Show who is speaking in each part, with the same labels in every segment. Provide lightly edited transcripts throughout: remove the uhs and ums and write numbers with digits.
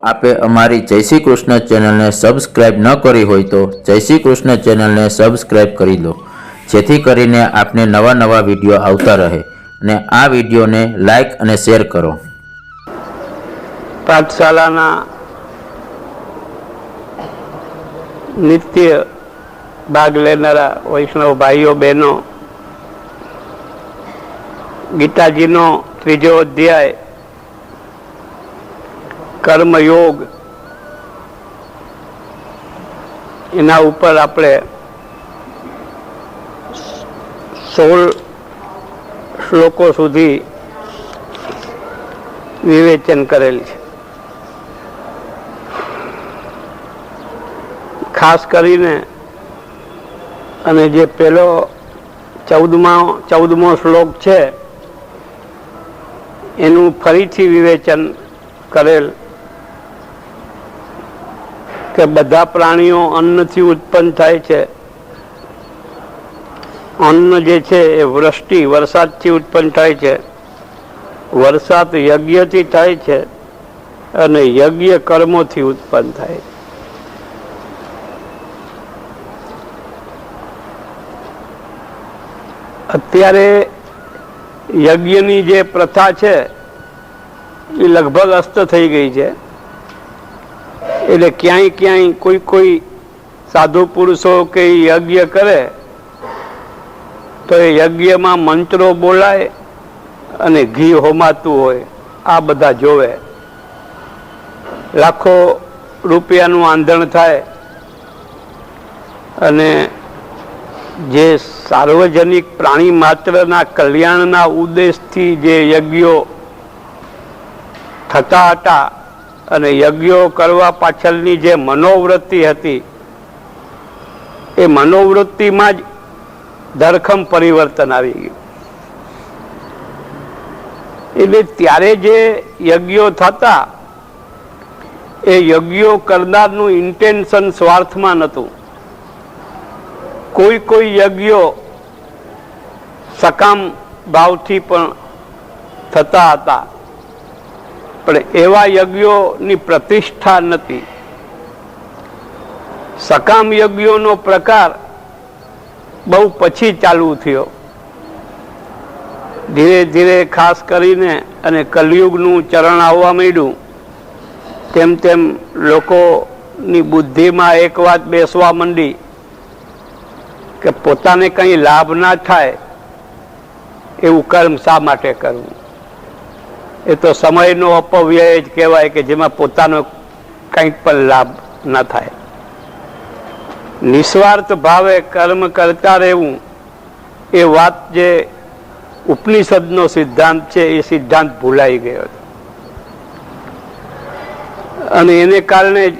Speaker 1: આપે અમારી જય શ્રી કૃષ્ણ ચેનલને સબસ્ક્રાઇબ ન કરી હોય તો જય શ્રી કૃષ્ણ ચેનલને સબસ્ક્રાઇબ કરી લો, જેથી કરીને આપને નવા નવા વિડીયો આવતા રહે અને આ વિડીયોને લાઈક અને શેર કરો.
Speaker 2: પાઠશાલાના નિત્ય ભાગ લેનારા વૈષ્ણવ ભાઈઓ બહેનો, ગીતાજીનો 3જો અધ્યાય કર્મયોગ, એના ઉપર આપણે 16 શ્લોકો સુધી વિવેચન કરેલ છે. ખાસ કરીને અને જે પેલો 14મો શ્લોક છે એનું ફરીથી વિવેચન કરેલ કે બધા પ્રાણીઓ અન્નથી ઉત્પન્ન થાય છે. અન્ન જે છે એ વૃષ્ટિ વરસાદથી ઉત્પન્ન થાય છે, વરસાદ યજ્ઞથી થાય છે અને યજ્ઞ કર્મોથી ઉત્પન્ન થાય છે. અત્યારે યજ્ઞની જે પ્રથા છે એ લગભગ અસ્ત થઈ ગઈ છે. એટલે ક્યાંય કોઈ સાધુ પુરુષો કે યજ્ઞ કરે તો એ યજ્ઞમાં મંત્રો બોલાય અને ઘી હોમાતું હોય, આ બધા જોવે. લાખો રૂપિયાનું આંધણ થાય અને જે સાર્વજનિક પ્રાણી માત્રના કલ્યાણના ઉદ્દેશથી જે યજ્ઞો થતા હતા અને યજ્ઞો કરવા પાછળની જે મનોવૃત્તિ હતી એ મનોવૃત્તિમાં જ ધરખમ પરિવર્તન આવી ગયું. એટલે ત્યારે જે યજ્ઞો થતા એ યજ્ઞો કરનારનું ઇન્ટેન્શન સ્વાર્થમાં નહોતું. કોઈ યજ્ઞો સકામ ભાવથી પણ થતા હતા, પણ એવા યજ્ઞોની પ્રતિષ્ઠા નથી. સકામ યજ્ઞોનો પ્રકાર બહુ પછી ચાલુ થયો. ધીરે ધીરે ખાસ કરીને અને કલિયુગનું ચરણ આવવા માંડ્યું તેમ લોકોની બુદ્ધિમાં એક વાત બેસવા માંડી કે પોતાને કંઈ લાભ ના થાય એવું કર્મ શા માટે કરવું. એ તો સમયનો અપવ્યય જ કહેવાય કે જેમાં પોતાનો કંઈક પણ લાભ ના થાય. નિસ્વાર્થ ભાવે કર્મ કરતા રહેવું એ વાત જે ઉપનિષદનો સિદ્ધાંત છે એ સિદ્ધાંત ભૂલાઈ ગયો હતો. અને એને કારણે જ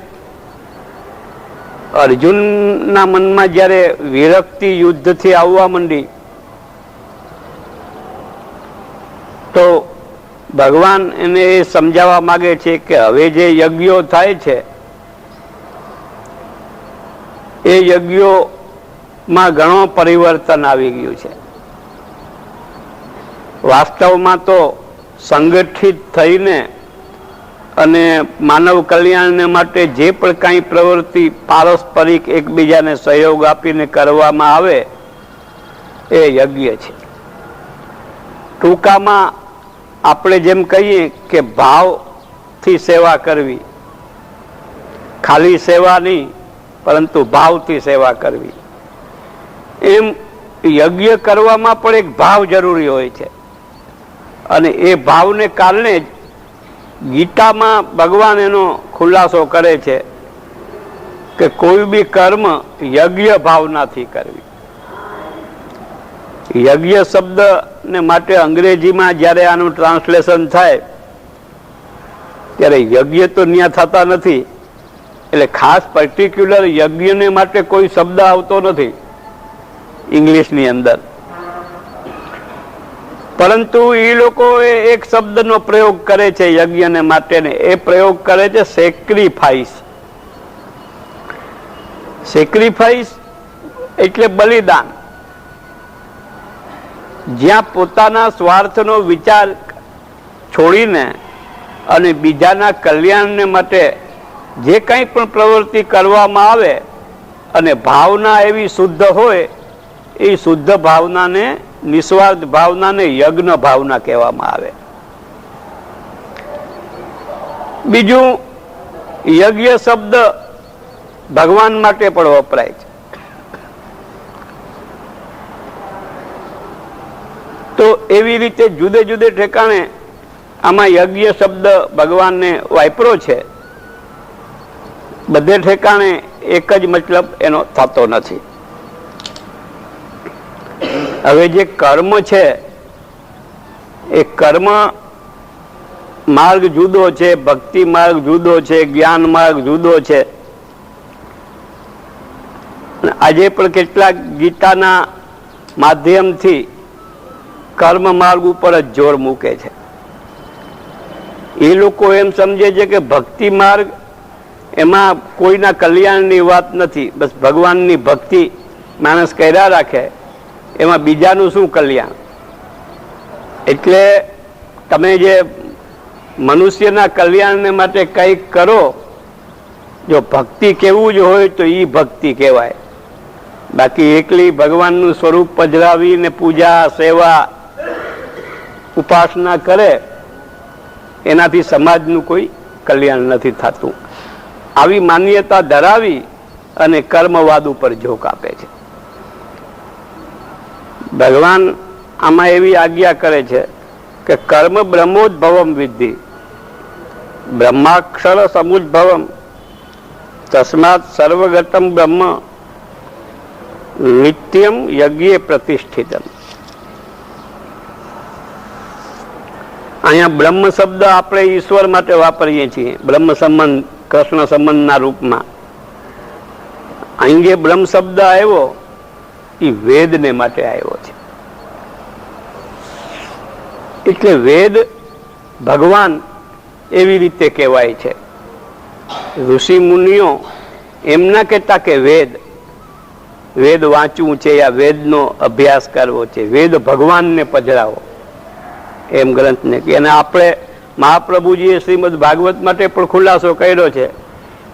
Speaker 2: અર્જુનના મનમાં જ્યારે વિરક્તિ યુદ્ધથી આવવા માંડી તો ભગવાન એને એ સમજાવવા માગે છે કે હવે જે યજ્ઞો થાય છે એ યજ્ઞોમાં ઘણો પરિવર્તન આવી ગયું છે. વાસ્તવમાં તો સંગઠિત થઈને અને માનવ કલ્યાણ માટે જે પણ કાંઈ પ્રવૃત્તિ પારસ્પરિક એકબીજાને સહયોગ આપીને કરવામાં આવે એ યજ્ઞ છે. ટૂંકામાં આપણે જેમ કહીએ કે ભાવથી સેવા કરવી, ખાલી સેવા નહીં પરંતુ ભાવથી સેવા કરવી, એમ યજ્ઞ કરવામાં પણ એક ભાવ જરૂરી હોય છે. અને એ ભાવને કારણે જ ગીતામાં ભગવાન એનો ખુલાસો કરે છે કે કોઈ બી કર્મ યજ્ઞ ભાવનાથી કરવી. યજ્ઞ શબ્દને માટે અંગ્રેજીમાં જ્યારે આનું ટ્રાન્સલેશન થાય ત્યારે યજ્ઞ તો ત્યાં થતા નથી, એટલે ખાસ પર્ટિક્યુલર યજ્ઞને માટે કોઈ શબ્દ આવતો નથી ઇંગ્લિશની અંદર. પરંતુ એ લોકો એક શબ્દનો પ્રયોગ કરે છે યજ્ઞને માટેને. એ પ્રયોગ કરે છે સેક્રિફાઈસ. સેક્રિફાઈસ એટલે બલિદાન. જ્યાં પોતાના સ્વાર્થનો વિચાર છોડીને અને બીજાના કલ્યાણને માટે જે કંઈ પણ પ્રવૃત્તિ કરવામાં આવે અને ભાવના એવી શુદ્ધ હોય, એ શુદ્ધ ભાવનાને, નિસ્વાર્થ ભાવનાને યજ્ઞ ભાવના કહેવામાં આવે. બીજું, યજ્ઞ શબ્દ ભગવાન માટે પણ વપરાય છે. તો એવી રીતે જુદે જુદે ઠેકાણે આમાં યજ્ઞ શબ્દ ભગવાનને વાપરો છે. બધે ઠેકાણે એક જ મતલબ એનો થતો નથી. હવે જે કર્મ છે એ કર્મ માર્ગ જુદો છે, ભક્તિ માર્ગ જુદો છે, જ્ઞાન માર્ગ જુદો છે. આજે પણ કેટલાક ગીતાના માધ્યમથી કર્મ માર્ગ ઉપર જ જોર મૂકે છે. એ લોકો એમ સમજે છે કે ભક્તિ માર્ગ એમાં કોઈના કલ્યાણની વાત નથી, બસ ભગવાનની ભક્તિ માણસ કર્યા રાખે, એમાં બીજાનું શું કલ્યાણ. એટલે તમે જે મનુષ્યના કલ્યાણને માટે કંઈક કરો, જો ભક્તિ કેવું જ હોય તો એ ભક્તિ કહેવાય. બાકી એકલી ભગવાનનું સ્વરૂપ પધરાવીને પૂજા, સેવા, ઉપાસના કરે, એનાથી સમાજનું કોઈ કલ્યાણ નથી થતું. આવી માન્યતા ધરાવી અને કર્મવાદ ઉપર ઝોક આપે છે. ભગવાન આમાં એવી આજ્ઞા કરે છે કે કર્મ બ્રહ્મોદ્ભવમ વિદ્ધિ, બ્રહ્માક્ષર સમુદ્ભવમ, તસ્માત સર્વગતમ બ્રહ્મ નિત્યમ યજ્ઞે પ્રતિષ્ઠિતમ. અહીંયા બ્રહ્મ શબ્દ આપણે ઈશ્વર માટે વાપરીએ છીએ, બ્રહ્મ સંબંધ, કૃષ્ણ સંબંધના રૂપમાં. અહીં જે બ્રહ્મ શબ્દ આવ્યો એ વેદને માટે આવ્યો છે. એટલે વેદ ભગવાન એવી રીતે કહેવાય છે. ઋષિ મુનિઓ એમના કહેતા કે વેદ વાંચવું છે, યા વેદનો અભ્યાસ કરવો છે, વેદ ભગવાનને પધરાવો, એમ ગ્રંથને કે. અને આપણે મહાપ્રભુજીએ શ્રીમદ ભાગવત માટે પણ ખુલાસો કર્યો છે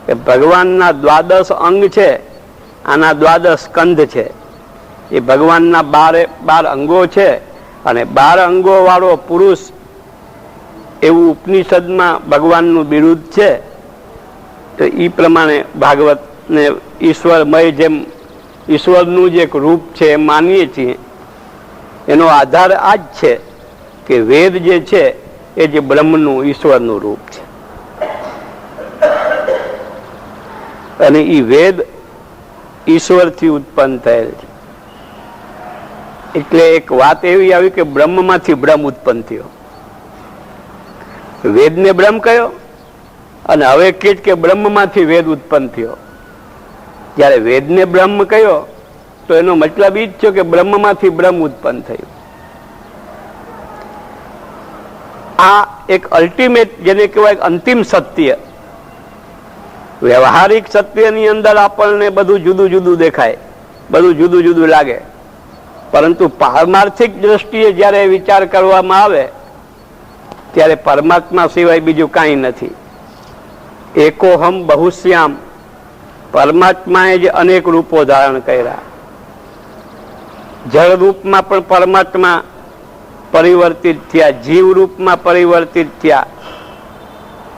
Speaker 2: કે ભગવાનના 12 અંગ છે, આના 12 સ્કંધ છે. એ ભગવાનના 12 અંગો છે અને 12 અંગો વાળો પુરુષ એવું ઉપનિષદમાં ભગવાનનું બિરુદ છે. તો એ પ્રમાણે ભાગવતને ઈશ્વરમય, જેમ ઈશ્વરનું જે એક રૂપ છે એમ માનીએ છીએ, એનો આધાર આ જ છે કે વેદ જે છે એ જે બ્રહ્મનું, ઈશ્વરનું રૂપ છે. અને એ વેદ ઈશ્વરથી ઉત્પન્ન થયેલ છે. એટલે એક વાત એવી આવી કે બ્રહ્મમાંથી બ્રહ્મ ઉત્પન્ન થયો. વેદને બ્રહ્મ કયો અને હવે કે જ કે બ્રહ્મમાંથી વેદ ઉત્પન્ન થયો. જ્યારે વેદને બ્રહ્મ કયો તો એનો મતલબ એ જ થયો કે બ્રહ્મમાંથી બ્રહ્મ ઉત્પન્ન થયું. આ એક અલ્ટિમેટ, જેને કહેવાય અંતિમ સત્ય. વ્યવહારિક સત્યની અંદર આપણને બધું જુદું જુદું દેખાય, બધું જુદું જુદું લાગે, પરંતુ પારમાર્થિક દ્રષ્ટિએ જ્યારે વિચાર કરવામાં આવે ત્યારે પરમાત્મા સિવાય બીજું કાંઈ નથી. એકોહમ બહુશ્યામ, પરમાત્માએ જે અનેક રૂપો ધારણ કર્યા. જળ રૂપમાં પણ પરમાત્મા પરિવર્તિત થયા, જીવ રૂપમાં પરિવર્તિત થયા,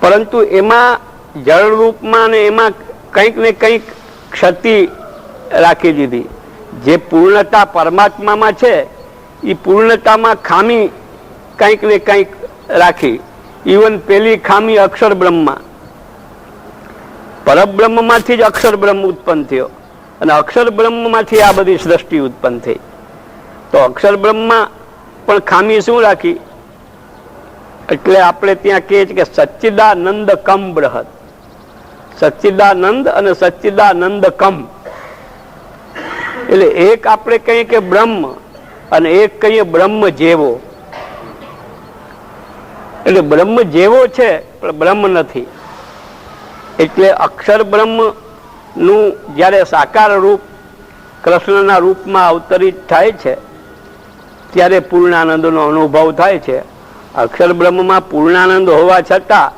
Speaker 2: પરંતુ એમાં જળ રૂપમાં ને એમાં કંઈક ને કંઈક ક્ષતિ રાખી દીધી. જે પૂર્ણતા પરમાત્મામાં છે એ પૂર્ણતામાં ખામી કંઈક ને કંઈક રાખી. ઇવન પેલી ખામી અક્ષર બ્રહ્મમાં, પરબ્રહ્મમાંથી જ અક્ષર બ્રહ્મ ઉત્પન્ન થયો અને અક્ષર બ્રહ્મમાંથી આ બધી સૃષ્ટિ ઉત્પન્ન થઈ. તો અક્ષર બ્રહ્મમાં પણ ખામી શું રાખી? એટલે આપણે ત્યાં કહે છે કે સચ્ચિદાનંદ કમ બૃહદ. સચ્ચિદાનંદ અને સચ્ચિદાનંદ કમ, એટલે એક આપણે કહીએ કે બ્રહ્મ અને એક કહીએ બ્રહ્મ જેવો. એટલે બ્રહ્મ જેવો છે પણ બ્રહ્મ નથી. એટલે અક્ષર બ્રહ્મ નું જ્યારે સાકાર રૂપ કૃષ્ણના રૂપમાં અવતરિત થાય છે ત્યારે પૂર્ણાનંદનો અનુભવ થાય છે. અક્ષર બ્રહ્મમાં પૂર્ણાનંદ હોવા છતાં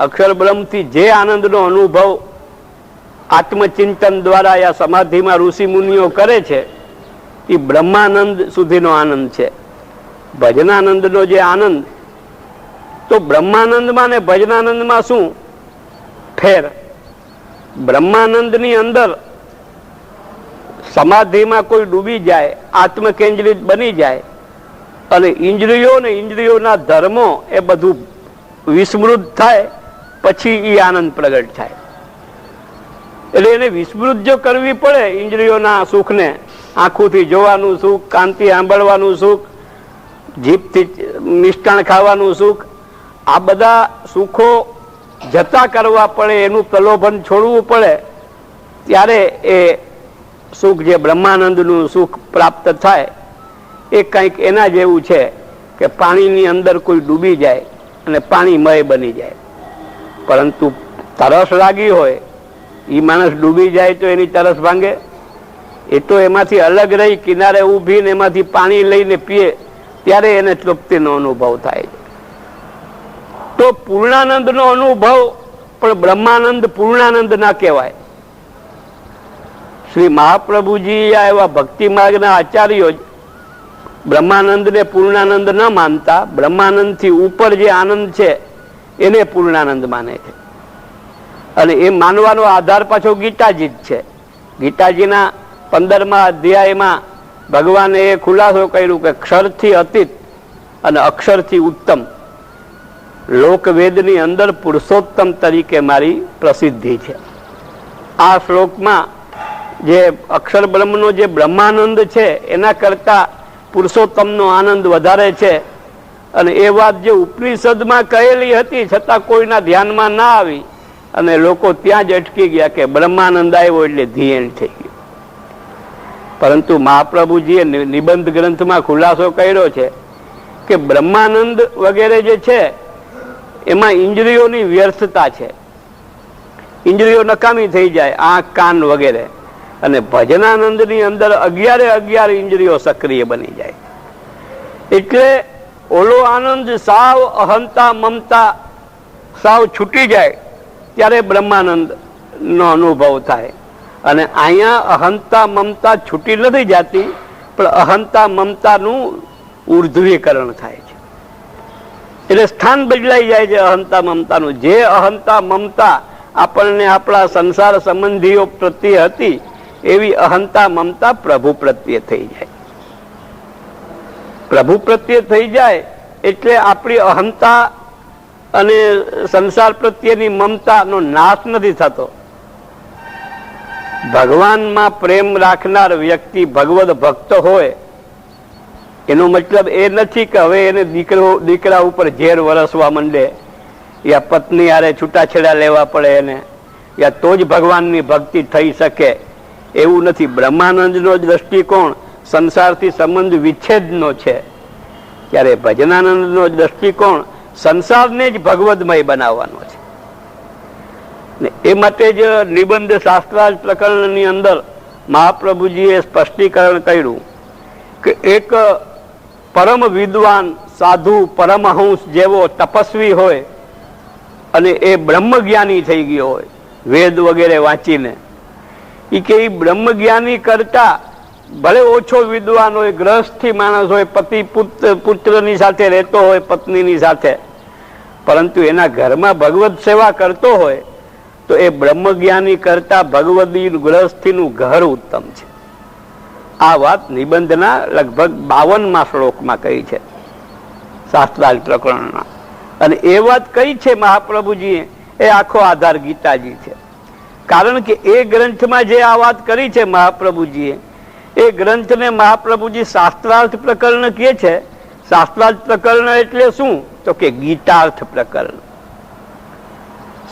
Speaker 2: અક્ષર બ્રહ્મથી જે આનંદનો અનુભવ આત્મચિંતન દ્વારા યા સમાધિમાં ઋષિ મુનિઓ કરે છે એ બ્રહ્માનંદ સુધીનો આનંદ છે. ભજનાનંદનો જે આનંદ, તો બ્રહ્માનંદમાં ને ભજનાનંદમાં શું ફેર? બ્રહ્માનંદની અંદર સમાધિમાં કોઈ ડૂબી જાય, આત્મકેન્દ્રિત બની જાય અને ઇન્દ્રિયો ને ઇન્દ્રિયોના ધર્મો એ બધું વિસ્મૃત થાય, પછી એ આનંદ પ્રગટ થાય. એટલે એને વિસ્મૃત જો કરવી પડે ઇન્દ્રિયોના સુખને, આંખોથી જોવાનું સુખ, કાનથી સાંભળવાનું સુખ, જીભથી મિષ્ટાન ખાવાનું સુખ, આ બધા સુખો જતા કરવા પડે, એનું પ્રલોભન છોડવું પડે, ત્યારે એ સુખ જે બ્રહ્માનંદનું સુખ પ્રાપ્ત થાય એ કંઈક એના જેવું છે કે પાણીની અંદર કોઈ ડૂબી જાય અને પાણીમય બની જાય. પરંતુ તરસ લાગી હોય એ માણસ ડૂબી જાય તો એની તરસ ભાંગે? એ તો એમાંથી અલગ રહી કિનારે ઊભીને એમાંથી પાણી લઈને પીએ ત્યારે એને તૃપ્તિનો અનુભવ થાય છે. તો પૂર્ણાનંદનો અનુભવ પણ બ્રહ્માનંદ પૂર્ણાનંદ ના કહેવાય. શ્રી મહાપ્રભુજી આ એવા ભક્તિ માર્ગના આચાર્યો જ બ્રહ્માનંદને પૂર્ણાનંદ ન માનતા, બ્રહ્માનંદથી ઉપર જે આનંદ છે એને પૂર્ણાનંદ માને છે. અને એ માનવાનો આધાર પાછો ગીતાજી જ છે. ગીતાજીના 15મા અધ્યાયમાં ભગવાને એ ખુલાસો કર્યું કે ક્ષરથી અતીત અને અક્ષરથી ઉત્તમ લોકવેદની અંદર પુરુષોત્તમ તરીકે મારી પ્રસિદ્ધિ છે. આ શ્લોકમાં જે અક્ષર બ્રહ્મનો જે બ્રહ્માનંદ છે એના કરતા પુરુષોત્તમનો આનંદ વધારે છે. અને એ વાત જે ઉપનિષદમાં કહેલી હતી છતાં કોઈના ધ્યાનમાં ના આવી અને લોકો ત્યાં જ અટકી ગયા કે બ્રહ્માનંદ આવ્યો એટલે ધ્યેય થઈ ગયું. પરંતુ મહાપ્રભુજીએ નિબંધ ગ્રંથમાં ખુલાસો કર્યો છે કે બ્રહ્માનંદ વગેરે જે છે એમાં ઇન્દ્રિયોની વ્યર્થતા છે, ઇન્દ્રિયો નકામી થઈ જાય, આંખ કાન વગેરે. અને ભજનાનંદની અંદર 11 ઇન્દ્રિયો સક્રિય બની જાય. એટલે ઓલો આનંદ સાવ અહંતા મમતા સાવ છૂટી જાય ત્યારે બ્રહ્માનંદ નો અનુભવ થાય. અને અહીંયા અહંતા મમતા છૂટી નથી જતી, પણ અહંતા મમતાનું ઉર્ધ્વીકરણ થાય છે. એટલે સ્થાન બદલાઈ જાય છે અહંતા મમતાનું. જે અહંતા મમતા આપણને આપણા સંસાર સંબંધીઓ પ્રત્યે હતી એવી અહંતા મમતા પ્રભુ પ્રત્યે થઈ જાય. પ્રભુ પ્રત્યે થઈ જાય એટલે આપણી અહંતા અને સંસાર પ્રત્યેની મમતાનો નાશ નથી થતો. ભગવાનમાં પ્રેમ રાખનાર વ્યક્તિ ભગવદ ભક્ત હોય એનો મતલબ એ નથી કે હવે એને દીકરા ઉપર ઝેર વરસવા માંડે યા પત્ની હારે છૂટાછેડા લેવા પડે એને, યા તો જ ભગવાનની ભક્તિ થઈ શકે, એવું નથી. બ્રહ્માનંદનો દ્રષ્ટિકોણ સંસારથી સંબંધ વિચ્છેદનો છે, ત્યારે ભજનાનંદનો દ્રષ્ટિકોણ સંસારને જ ભગવદમય બનાવવાનો છે. એ માટે જ નિબંધ શાસ્ત્રાર્થ પ્રકરણની અંદર મહાપ્રભુજીએ સ્પષ્ટીકરણ કર્યું કે એક પરમ વિદ્વાન સાધુ પરમહંસ જેવો તપસ્વી હોય અને એ બ્રહ્મજ્ઞાની થઈ ગયો હોય વેદ વગેરે વાંચીને, એ કે એ બ્રહ્મજ્ઞાની કરતા ભલે ઓછો વિદ્વાન હોય, ગ્રહસ્થી માણસ હોય, પતિ પુત્રની સાથે રહેતો હોય, પત્નીની સાથે, પરંતુ એના ઘરમાં ભગવત સેવા કરતો હોય તો એ બ્રહ્મજ્ઞાની કરતા ભગવદી ગ્રહસ્થીનું ઘર ઉત્તમ છે. આ વાત નિબંધના લગભગ 52મા શ્લોકમાં કહી છે શાસ્ત્રાર્થ પ્રકરણમાં. અને એ વાત કઈ છે મહાપ્રભુજીએ, એ આખો આધાર ગીતાજી છે. કારણ કે એ ગ્રંથમાં જે આ વાત કરી છે મહાપ્રભુજીએ, એ ગ્રંથને મહાપ્રભુજી શાસ્ત્રાર્થ પ્રકરણ કહે છે. શાસ્ત્રાર્થ પ્રકરણ એટલે શું? તો કે ગીતાર્થ પ્રકરણ.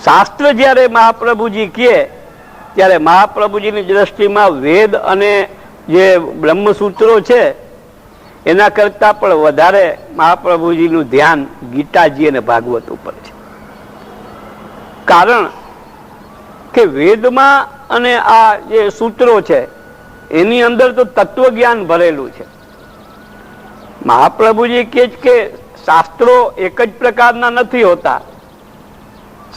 Speaker 2: શાસ્ત્ર જ્યારે મહાપ્રભુજી કહે ત્યારે મહાપ્રભુજીની દ્રષ્ટિમાં વેદ અને જે બ્રહ્મસૂત્રો છે એના કરતા પણ વધારે મહાપ્રભુજીનું ધ્યાન ગીતાજી અને ભાગવત ઉપર છે. કારણ કે વેદમાં અને આ જે સૂત્રો છે એની અંદર તો તત્વજ્ઞાન ભરેલું છે. મહાપ્રભુજી કહે છે કે શાસ્ત્રો એક જ પ્રકારના નથી હોતા.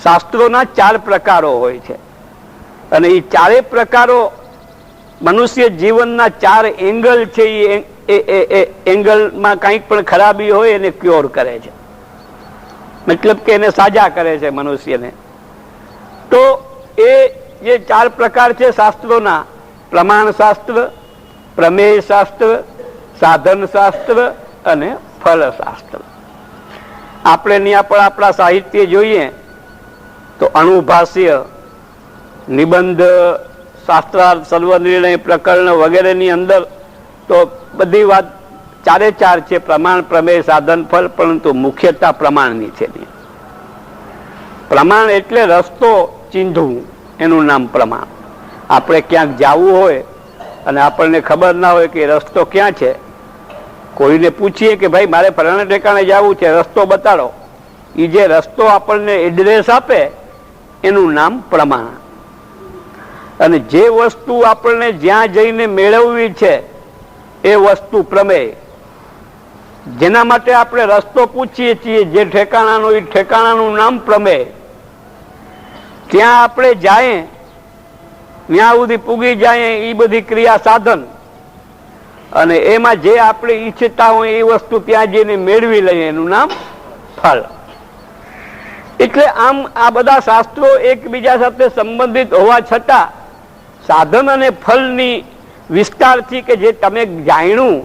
Speaker 2: શાસ્ત્રોના 4 પ્રકારો હોય છે અને એ 4 પ્રકારો મનુષ્ય જીવનના 4 એંગલ છે. એ એંગલમાં કંઈક પણ ખરાબી હોય એને ક્યોર કરે છે, મતલબ કે એને સાજા કરે છે મનુષ્યને. તો એ જે 4 પ્રકાર છે શાસ્ત્રોના, પ્રમાણ શાસ્ત્ર, પ્રમેય શાસ્ત્ર, સાધન શાસ્ત્ર અને ફલ શાસ્ત્ર. આપણે ત્યાં પણ આપણા સાહિત્ય જોઈએ તો અણુભાષ્ય, નિબંધ, શાસ્ત્રાર્થ, સર્વનિર્ણય પ્રકરણ વગેરેની અંદર તો બધી વાત 4 છે, પ્રમાણ, પ્રમેય, સાધન, ફલ, પરંતુ મુખ્યતા પ્રમાણની છે. પ્રમાણ એટલે રસ્તો ચીંધવું, એનું નામ પ્રમાણ. આપણે ક્યાંક જવું હોય અને આપણને ખબર ના હોય કે રસ્તો ક્યાં છે, કોઈને પૂછીએ કે ભાઈ મારે ફલાણા ઠેકાણે જવું છે, રસ્તો બતાડો. એ જે રસ્તો આપણને એડ્રેસ આપે એનું નામ પ્રમાણ. અને જે વસ્તુ આપણને જ્યાં જઈને મેળવવી છે એ વસ્તુ પ્રમેય. જેના માટે આપણે રસ્તો પૂછીએ છીએ, જે ઠેકાણાનું, એ ઠેકાણાનું નામ પ્રમેય. ત્યાં આપણે જાય, ત્યાં સુધી પૂગી જાય, એ બધી ક્રિયા સાધન. અને એમાં જે આપણે ઈચ્છતા હોય એ વસ્તુ ત્યાં જઈને મેળવી લઈએ એનું નામ ફળ. એટલે આમ આ બધા શાસ્ત્રો એકબીજા સાથે સંબંધિત હોવા છતાં સાધન અને ફળની વિસ્તારથી કે જે તમે જાણ્યું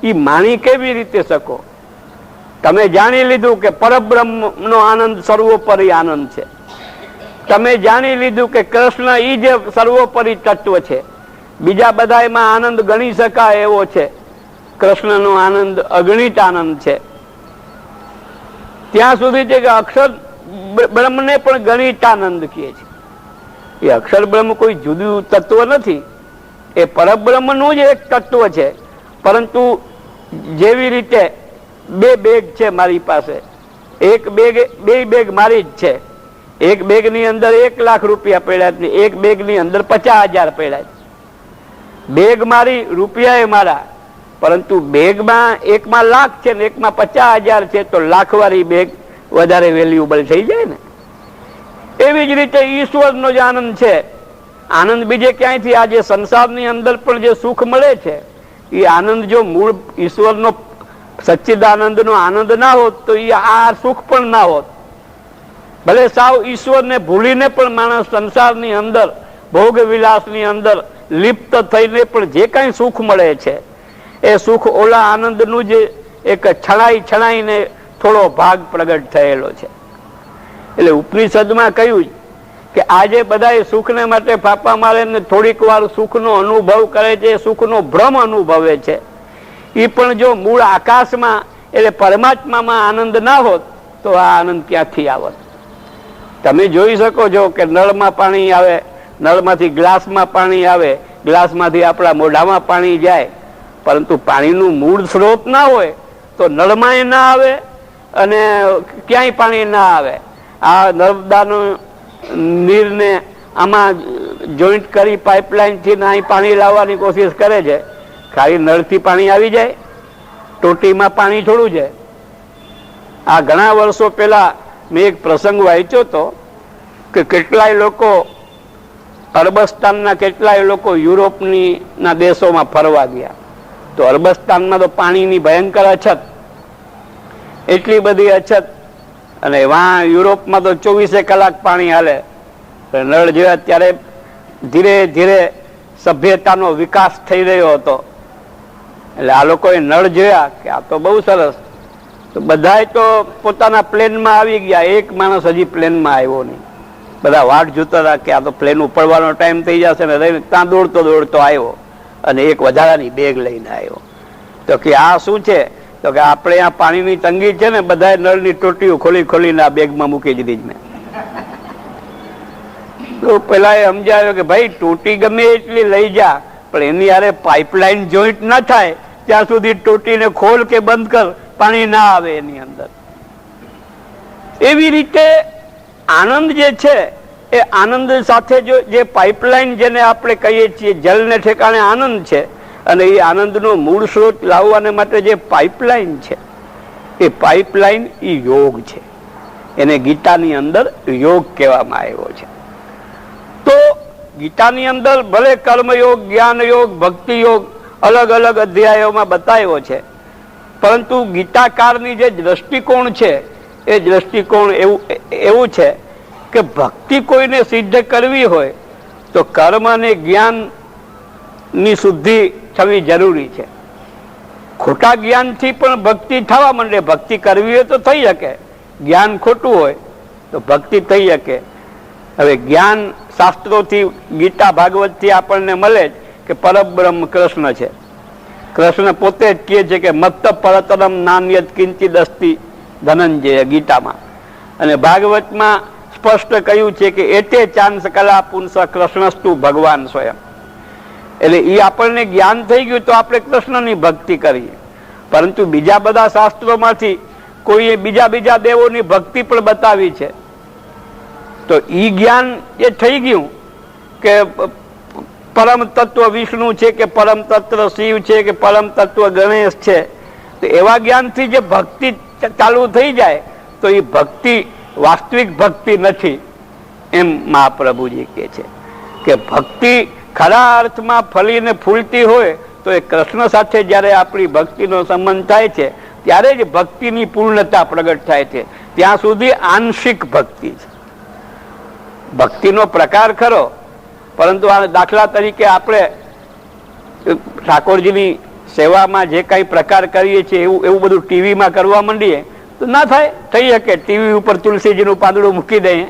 Speaker 2: એ માણી કેવી રીતે શકો? તમે જાણી લીધું કે પરબ્રહ્મનો આનંદ સર્વોપરી આનંદ છે. તમે જાણી લીધું કે કૃષ્ણ એ જે સર્વોપરી તત્વ છે. બીજા બધા એમાં આનંદ ગણી શકાય એવો છે. કૃષ્ણનો આનંદ અગણિત આનંદ છે. ત્યાં સુધી છે કે અક્ષર બ્રહ્મને પણ ગણિત આનંદ કહે છે. એ અક્ષર બ્રહ્મ કોઈ જુદું તત્વ નથી, એ પરબ્રહ્મનું જ એક તત્વ છે. પરંતુ જેવી રીતે 2 બેગ છે મારી પાસે, એક બેગ, 2 બેગ મારી જ છે. એક બેગની અંદર 1 લાખ રૂપિયા પડ્યા છે, એક બેગની અંદર 50,000 પડ્યા છે. બેગ મારી, રૂપિયા એ મારા, પરંતુ બેગમાં એકમાં લાખ છે ને એકમાં 50,000 છે, તો લાખવાળી બેગ વધારે વેલ્યુબલ થઈ જાય ને. એવી જ રીતે ઈશ્વરનો જ આનંદ છે. આનંદ બીજે ક્યાંયથી, આ જે સંસારની અંદર પણ જે સુખ મળે છે એ આનંદ જો મૂળ ઈશ્વરનો સચ્ચિદાનંદનો આનંદ ના હોત તો એ આ સુખ પણ ના હોત. ભલે સાવ ઈશ્વરને ભૂલીને પણ માણસ સંસારની અંદર ભોગ વિલાસની અંદર લિપ્ત થઈને પણ જે કાંઈ સુખ મળે છે એ સુખ ઓલા આનંદનું જે એક છણાઈને થોડો ભાગ પ્રગટ થયેલો છે. એટલે ઉપનિષદમાં કહ્યું કે આજે બધા સુખને માટે ફાંફા મારે ને થોડીક વાર સુખનો અનુભવ કરે છે, સુખનો ભ્રમ અનુભવે છે. એ પણ જો મૂળ આકાશમાં એટલે પરમાત્મામાં આનંદ ના હોત તો આ આનંદ ક્યાંથી આવત? તમે જોઈ શકો છો કે નળમાં પાણી આવે, નળમાંથી ગ્લાસમાં પાણી આવે, ગ્લાસમાંથી આપણા મોઢામાં પાણી જાય, પરંતુ પાણીનું મૂળ સ્ત્રોત ના હોય તો નળમાંય ના આવે અને ક્યાંય પાણી ના આવે. આ નર્મદાનું નીરને આમાં જોઈન્ટ કરી પાઇપલાઇનથી અહીં પાણી લાવવાની કોશિશ કરે છે. ખાલી નળથી પાણી આવી જાય? ટોટીમાં પાણી થોડું છે. આ ઘણા વર્ષો પહેલા મેં એક પ્રસંગ વાંચ્યો હતો કે કેટલાય લોકો, અરબસ્તાનના કેટલાય લોકો યુરોપના દેશોમાં ફરવા ગયા. તો અરબસ્તાનમાં તો પાણીની ભયંકર અછત, એટલી બધી અછત, અને વાં યુરોપમાં તો 24 કલાક પાણી હાલે. નળ જોયા ત્યારે ધીરે ધીરે સભ્યતાનો વિકાસ થઈ રહ્યો હતો. એટલે આ લોકોએ નળ જોયા કે આ તો બહુ સરસ, તો બધાય તો પોતાના પ્લેનમાં આવી ગયા. એક માણસ હજી પ્લેનમાં આવ્યો નહીં. બધા વાટ જોતા હતા કે આ તો પ્લેન ઉપડવાનો ટાઈમ થઈ જશે ને. ત્યાં દોડતો દોડતો આવ્યો અને એક વધારાની બેગ લઈને આવ્યો. તો કે આ શું છે? તો કે આપણે આ પાણીની તંગી છે ને, બધા નળની ટોટીઓ ખોલી ખોલીને આ બેગમાં મૂકી દીધી મેં. તો પેલા એ સમજાવ્યો કે ભાઈ ટોટી ગમે એટલી લઈ જા, પણ એની યારે પાઇપલાઇન જોઈન્ટ ના થાય ત્યાં સુધી ટોટીને ખોલ કે બંધ કર, પાણી ના આવે એની અંદર. એવી રીતે આનંદ જે છે એ આનંદ સાથે જો જે પાઇપલાઇન જેને આપણે કહીએ છીએ, જલને ઠેકાણે આનંદ છે, અને એ આનંદનો મૂળ સ્ત્રોત લાવવાને માટે જે પાઇપલાઇન છે એ પાઇપલાઇન એ યોગ છે. એને ગીતાની અંદર યોગ કહેવામાં આવ્યો છે. તો ગીતાની અંદર ભલે કર્મયોગ, જ્ઞાન યોગ, ભક્તિ યોગ અલગ અલગ અધ્યાયોમાં બતાવ્યો છે, પરંતુ ગીતાકારની જે દ્રષ્ટિકોણ છે એ દ્રષ્ટિકોણ એવું છે કે ભક્તિ કોઈને સિદ્ધ કરવી હોય તો કર્મ અને જ્ઞાનની શુદ્ધિ થવી જરૂરી છે. ખોટા જ્ઞાનથી પણ ભક્તિ થવા માંડે. ભક્તિ કરવી હોય તો થઈ શકે, જ્ઞાન ખોટું હોય તો ભક્તિ થઈ શકે. હવે જ્ઞાન શાસ્ત્રોથી, ગીતા ભાગવતથી આપણને મળે જ કે પરબ્રહ્મ કૃષ્ણ છે. કૃષ્ણ પોતે જ કહે છે કે મત્ત પરતરમ નાન્યત કિંચિદ અસ્તિ ધનંજય ગીતામાં. અને ભાગવતમાં સ્પષ્ટ કહ્યું છે કે એતે ચાંસ કલા પુંસ કૃષ્ણસ્તુ ભગવાન સ્વયં. એટલે એ આપણને જ્ઞાન થઈ ગયું તો આપણે કૃષ્ણની ભક્તિ કરીએ. પરંતુ બીજા બધા શાસ્ત્રોમાંથી કોઈએ બીજા દેવોની ભક્તિ પણ બતાવી છે. તો ઈ જ્ઞાન એ થઈ ગયું કે પરમ તત્વ વિષ્ણુ છે કે પરમ તત્વ શિવ છે કે પરમ તત્વ ગણેશ છે. તો એવા જ્ઞાનથી જે ભક્તિ ચાલુ થઈ જાય તો એ ભક્તિ વાસ્તવિક ભક્તિ નથી, એમ મહાપ્રભુજી કહે છે કે ભક્તિ ખરા અર્થમાં ફલીને ફૂલતી હોય તો એ કૃષ્ણ સાથે જ્યારે આપણી ભક્તિનો સંબંધ થાય છે ત્યારે જ ભક્તિની પૂર્ણતા પ્રગટ થાય છે. ત્યાં સુધી આંશિક ભક્તિ છે. ભક્તિનો પ્રકાર ખરો, પરંતુ આ દાખલા તરીકે આપણે ઠાકોરજીની સેવામાં જે કાંઈ પ્રકાર કરીએ છીએ એવું બધું ટીવીમાં કરવા માંડીએ તો ના થાય. થઈ શકે ટીવી ઉપર તુલસીજીનું પાંદડું મૂકી દઈએ,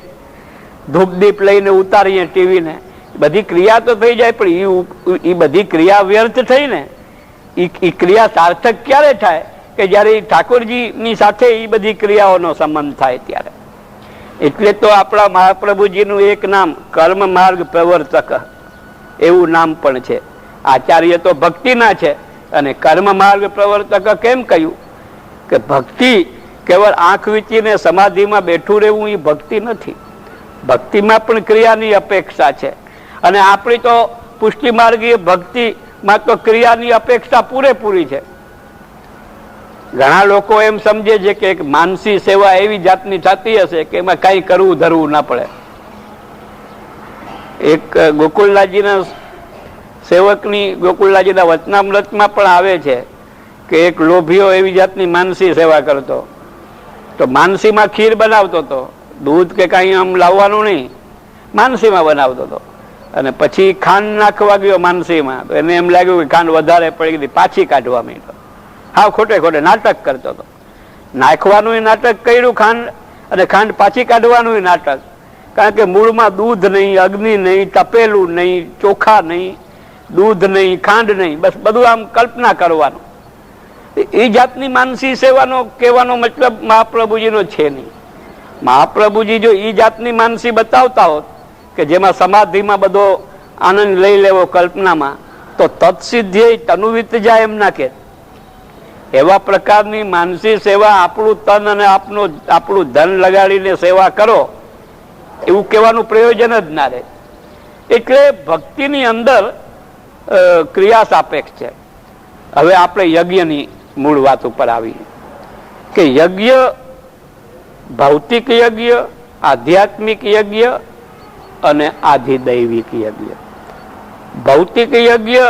Speaker 2: ધૂપ દીપ લઈને ઉતારીએ ટીવીને, બધી ક્રિયા તો થઈ જાય, પણ એ બધી ક્રિયા વ્યર્થ થઈ ને. એ ક્રિયા સાર્થક ક્યારે થાય કે જ્યારે ઠાકોરજીની સાથે એ બધી ક્રિયાઓનો સંબંધ થાય ત્યારે. એટલે તો આપણા મહાપ્રભુજીનું એક નામ કર્મ માર્ગ પ્રવર્તક એવું નામ પણ છે. આચાર્ય તો ભક્તિના છે અને કર્મ માર્ગ પ્રવર્તક કેમ કહ્યું કે ભક્તિ કેવળ આંખ વીંચીને સમાધિમાં બેઠું રહેવું એ ભક્તિ નથી. ભક્તિમાં પણ ક્રિયાની અપેક્ષા છે. અને આપણી તો પુષ્ટિ માર્ગીય ભક્તિમાં તો ક્રિયાની અપેક્ષા પૂરેપૂરી છે. ઘણા લોકો એમ સમજે છે કે એક માનસી સેવા એવી જાતની થતી હશે કે એમાં કઈ કરવું ધરવું ના પડે. એક ગોકુલનાથજીના સેવકની, ગોકુલનાથજીના વચનામૃતમાં પણ આવે છે કે એક લોભીઓ એવી જાતની માનસી સેવા કરતો. તો માનસીમાં ખીર બનાવતો હતો, દૂધ કે કાંઈ આમ લાવવાનું નહીં, માનસીમાં બનાવતો હતો. અને પછી ખાંડ નાખવા ગયો માનસીમાં તો એને એમ લાગ્યું કે ખાંડ વધારે પડી ગઈ, પાછી કાઢવા માંડ્યો. હા, ખોટે નાટક કરતો હતો. નાખવાનું નાટક કર્યું ખાંડ, અને ખાંડ પાછી કાઢવાનું નાટક. કારણ કે મૂળમાં દૂધ નહીં, અગ્નિ નહીં, તપેલું નહીં, ચોખા નહીં, દૂધ નહીં, ખાંડ નહીં, બસ બધું આમ કલ્પના કરવાનું. એ જાતની માનસી સેવાનો કહેવાનો મતલબ મહાપ્રભુજીનો છે નહીં. મહાપ્રભુજી જો એ જાતની માનસી બતાવતા હોત કે જેમાં સમાધિમાં બધો આનંદ લઈ લેવો કલ્પનામાં, તો તત્સિદ્ધિ તનુવિત જાય એમ ના કે. એવા પ્રકારની માનસી સેવા આપણું તન અને આપણું ધન લગાડીને સેવા કરો એવું કહેવાનું પ્રયોજન જ ના રહે. એટલે ભક્તિની અંદર ક્રિયા સાપેક્ષ છે. હવે આપણે યજ્ઞની મૂળ વાત ઉપર આવી કે યજ્ઞ ભૌતિક યજ્ઞ, આધ્યાત્મિક યજ્ઞ અને આધિદૈવિક યજ્ઞ. ભૌતિક યજ્ઞ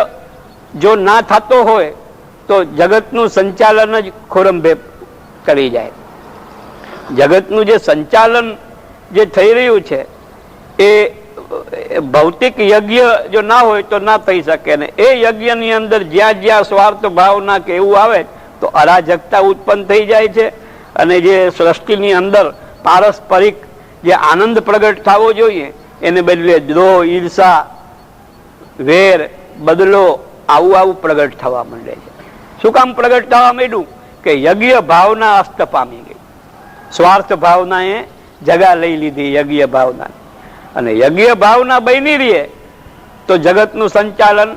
Speaker 2: જો ના થતો હોય તો જગતનું સંચાલન જ ખોરંભે કરી જાય. જગતનું જે સંચાલન જે થઈ રહ્યું છે એ ભૌતિક યજ્ઞ જો ના હોય તો ના થઈ શકે. ને એ યજ્ઞની અંદર જ્યાં જ્યાં સ્વાર્થ ભાવના કે એવું આવે તો અરાજકતા ઉત્પન્ન થઈ જાય છે. અને જે સૃષ્ટિની અંદર પારસ્પરિક જે આનંદ પ્રગટ થવો જોઈએ એને બદલે દ્રોહ, ઈર્ષા, વેર, બદલો આવું પ્રગટ થવા માંડે છે. શું કામ પ્રગટ થવા માંડ્યું કે યજ્ઞ ભાવના અસ્ત પામી ગઈ. સ્વાર્થ ભાવનાએ જગા લઈ લીધી યજ્ઞ ભાવના. અને યજ્ઞ ભાવના બની રહીએ તો જગતનું સંચાલન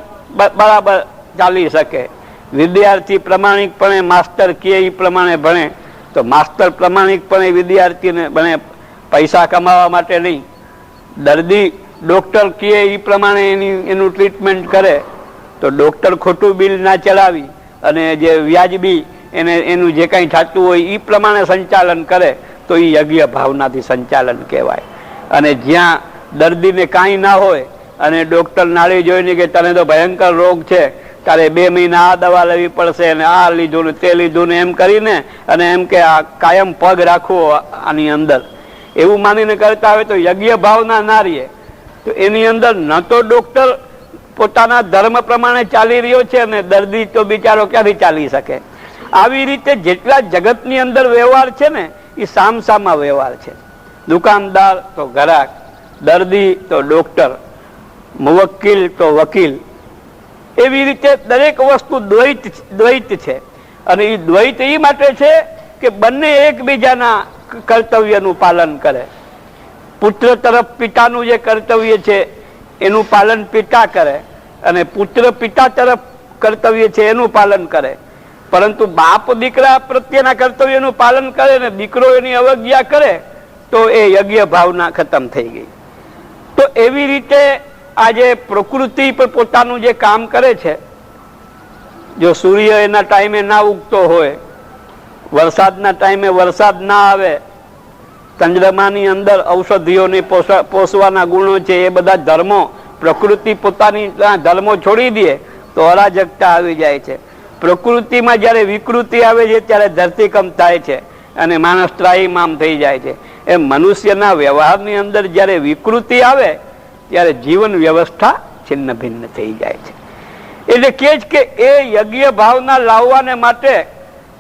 Speaker 2: બરાબર ચાલી શકે. વિદ્યાર્થી પ્રમાણિકપણે માસ્ટર કહે એ પ્રમાણે ભણે તો માસ્ટર પ્રમાણિકપણે વિદ્યાર્થીને ભણે, પૈસા કમાવા માટે નહીં. દર્દી ડોક્ટર કહે એ પ્રમાણે એનું ટ્રીટમેન્ટ કરે તો ડોક્ટર ખોટું બિલ ના ચડાવી અને જે વ્યાજબી એનું જે કંઈ થતું હોય એ પ્રમાણે સંચાલન કરે તો એ યજ્ઞ ભાવનાથી સંચાલન કહેવાય. અને જ્યાં દર્દીને કાંઈ ના હોય અને ડૉક્ટર નાળી જોઈને કે તને તો ભયંકર રોગ છે, તારે 2 મહિના આ દવા લેવી પડશે અને આ લીધું ને તે લીધું ને એમ કરીને અને એમ કે આ કાયમ પગ રાખવો આની અંદર એવું માનીને કરતા હોય તો યજ્ઞ ભાવના ના રહીએ તો એની અંદર ન તો ડૉક્ટર પોતાના ધર્મ પ્રમાણે ચાલી રહ્યો છે અને દર્દી તો બિચારો ક્યાંથી ચાલી શકે. આવી રીતે જેટલા જગતની અંદર વ્યવહાર છે ને એ સામસામા વ્યવહાર છે. દુકાનદાર તો ગ્રાહક, દર્દી તો ડૉક્ટર, મુવક્કિલ તો વકીલ, એવી રીતે દરેક વસ્તુ દ્વૈત છે. અને એ દ્વૈત એ માટે છે કે બંને એકબીજાના કર્તવ્યનું પાલન કરે. પુત્ર તરફ પિતાનું જે કર્તવ્ય છે એનું પાલન પિતા કરે અને પુત્ર પિતા તરફ કર્તવ્ય છે એનું પાલન કરે. પરંતુ બાપ દીકરા પ્રત્યેના કર્તવ્યનું પાલન કરે ને દીકરો એની અવજ્ઞા કરે તો એ યજ્ઞ ભાવના ખતમ થઈ ગઈ. તો એવી રીતે આજે પ્રકૃતિ પર પોતાનું જે કામ કરે છે, જો સૂર્ય એના ટાઈમે ના ઉગતો હોય, વરસાદના ટાઈમે વરસાદ ના આવે, ચંદ્રમાની અંદર ઔષધિઓને પોષવાના ગુણો છે, એ બધા ધર્મો પ્રકૃતિ પોતાની ધર્મો છોડી દે તો અરાજકતા આવી જાય છે. પ્રકૃતિમાં જ્યારે વિકૃતિ આવે છે ત્યારે ધરતીકંપ થાય છે અને માણસ ત્રાહિમામ થઈ જાય છે. એમ મનુષ્યના વ્યવહારની અંદર જ્યારે વિકૃતિ આવે ત્યારે જીવન વ્યવસ્થા છિન્ન ભિન્ન થઈ જાય છે. એટલે કે જ કે એ યજ્ઞ ભાવના લાવવાને માટે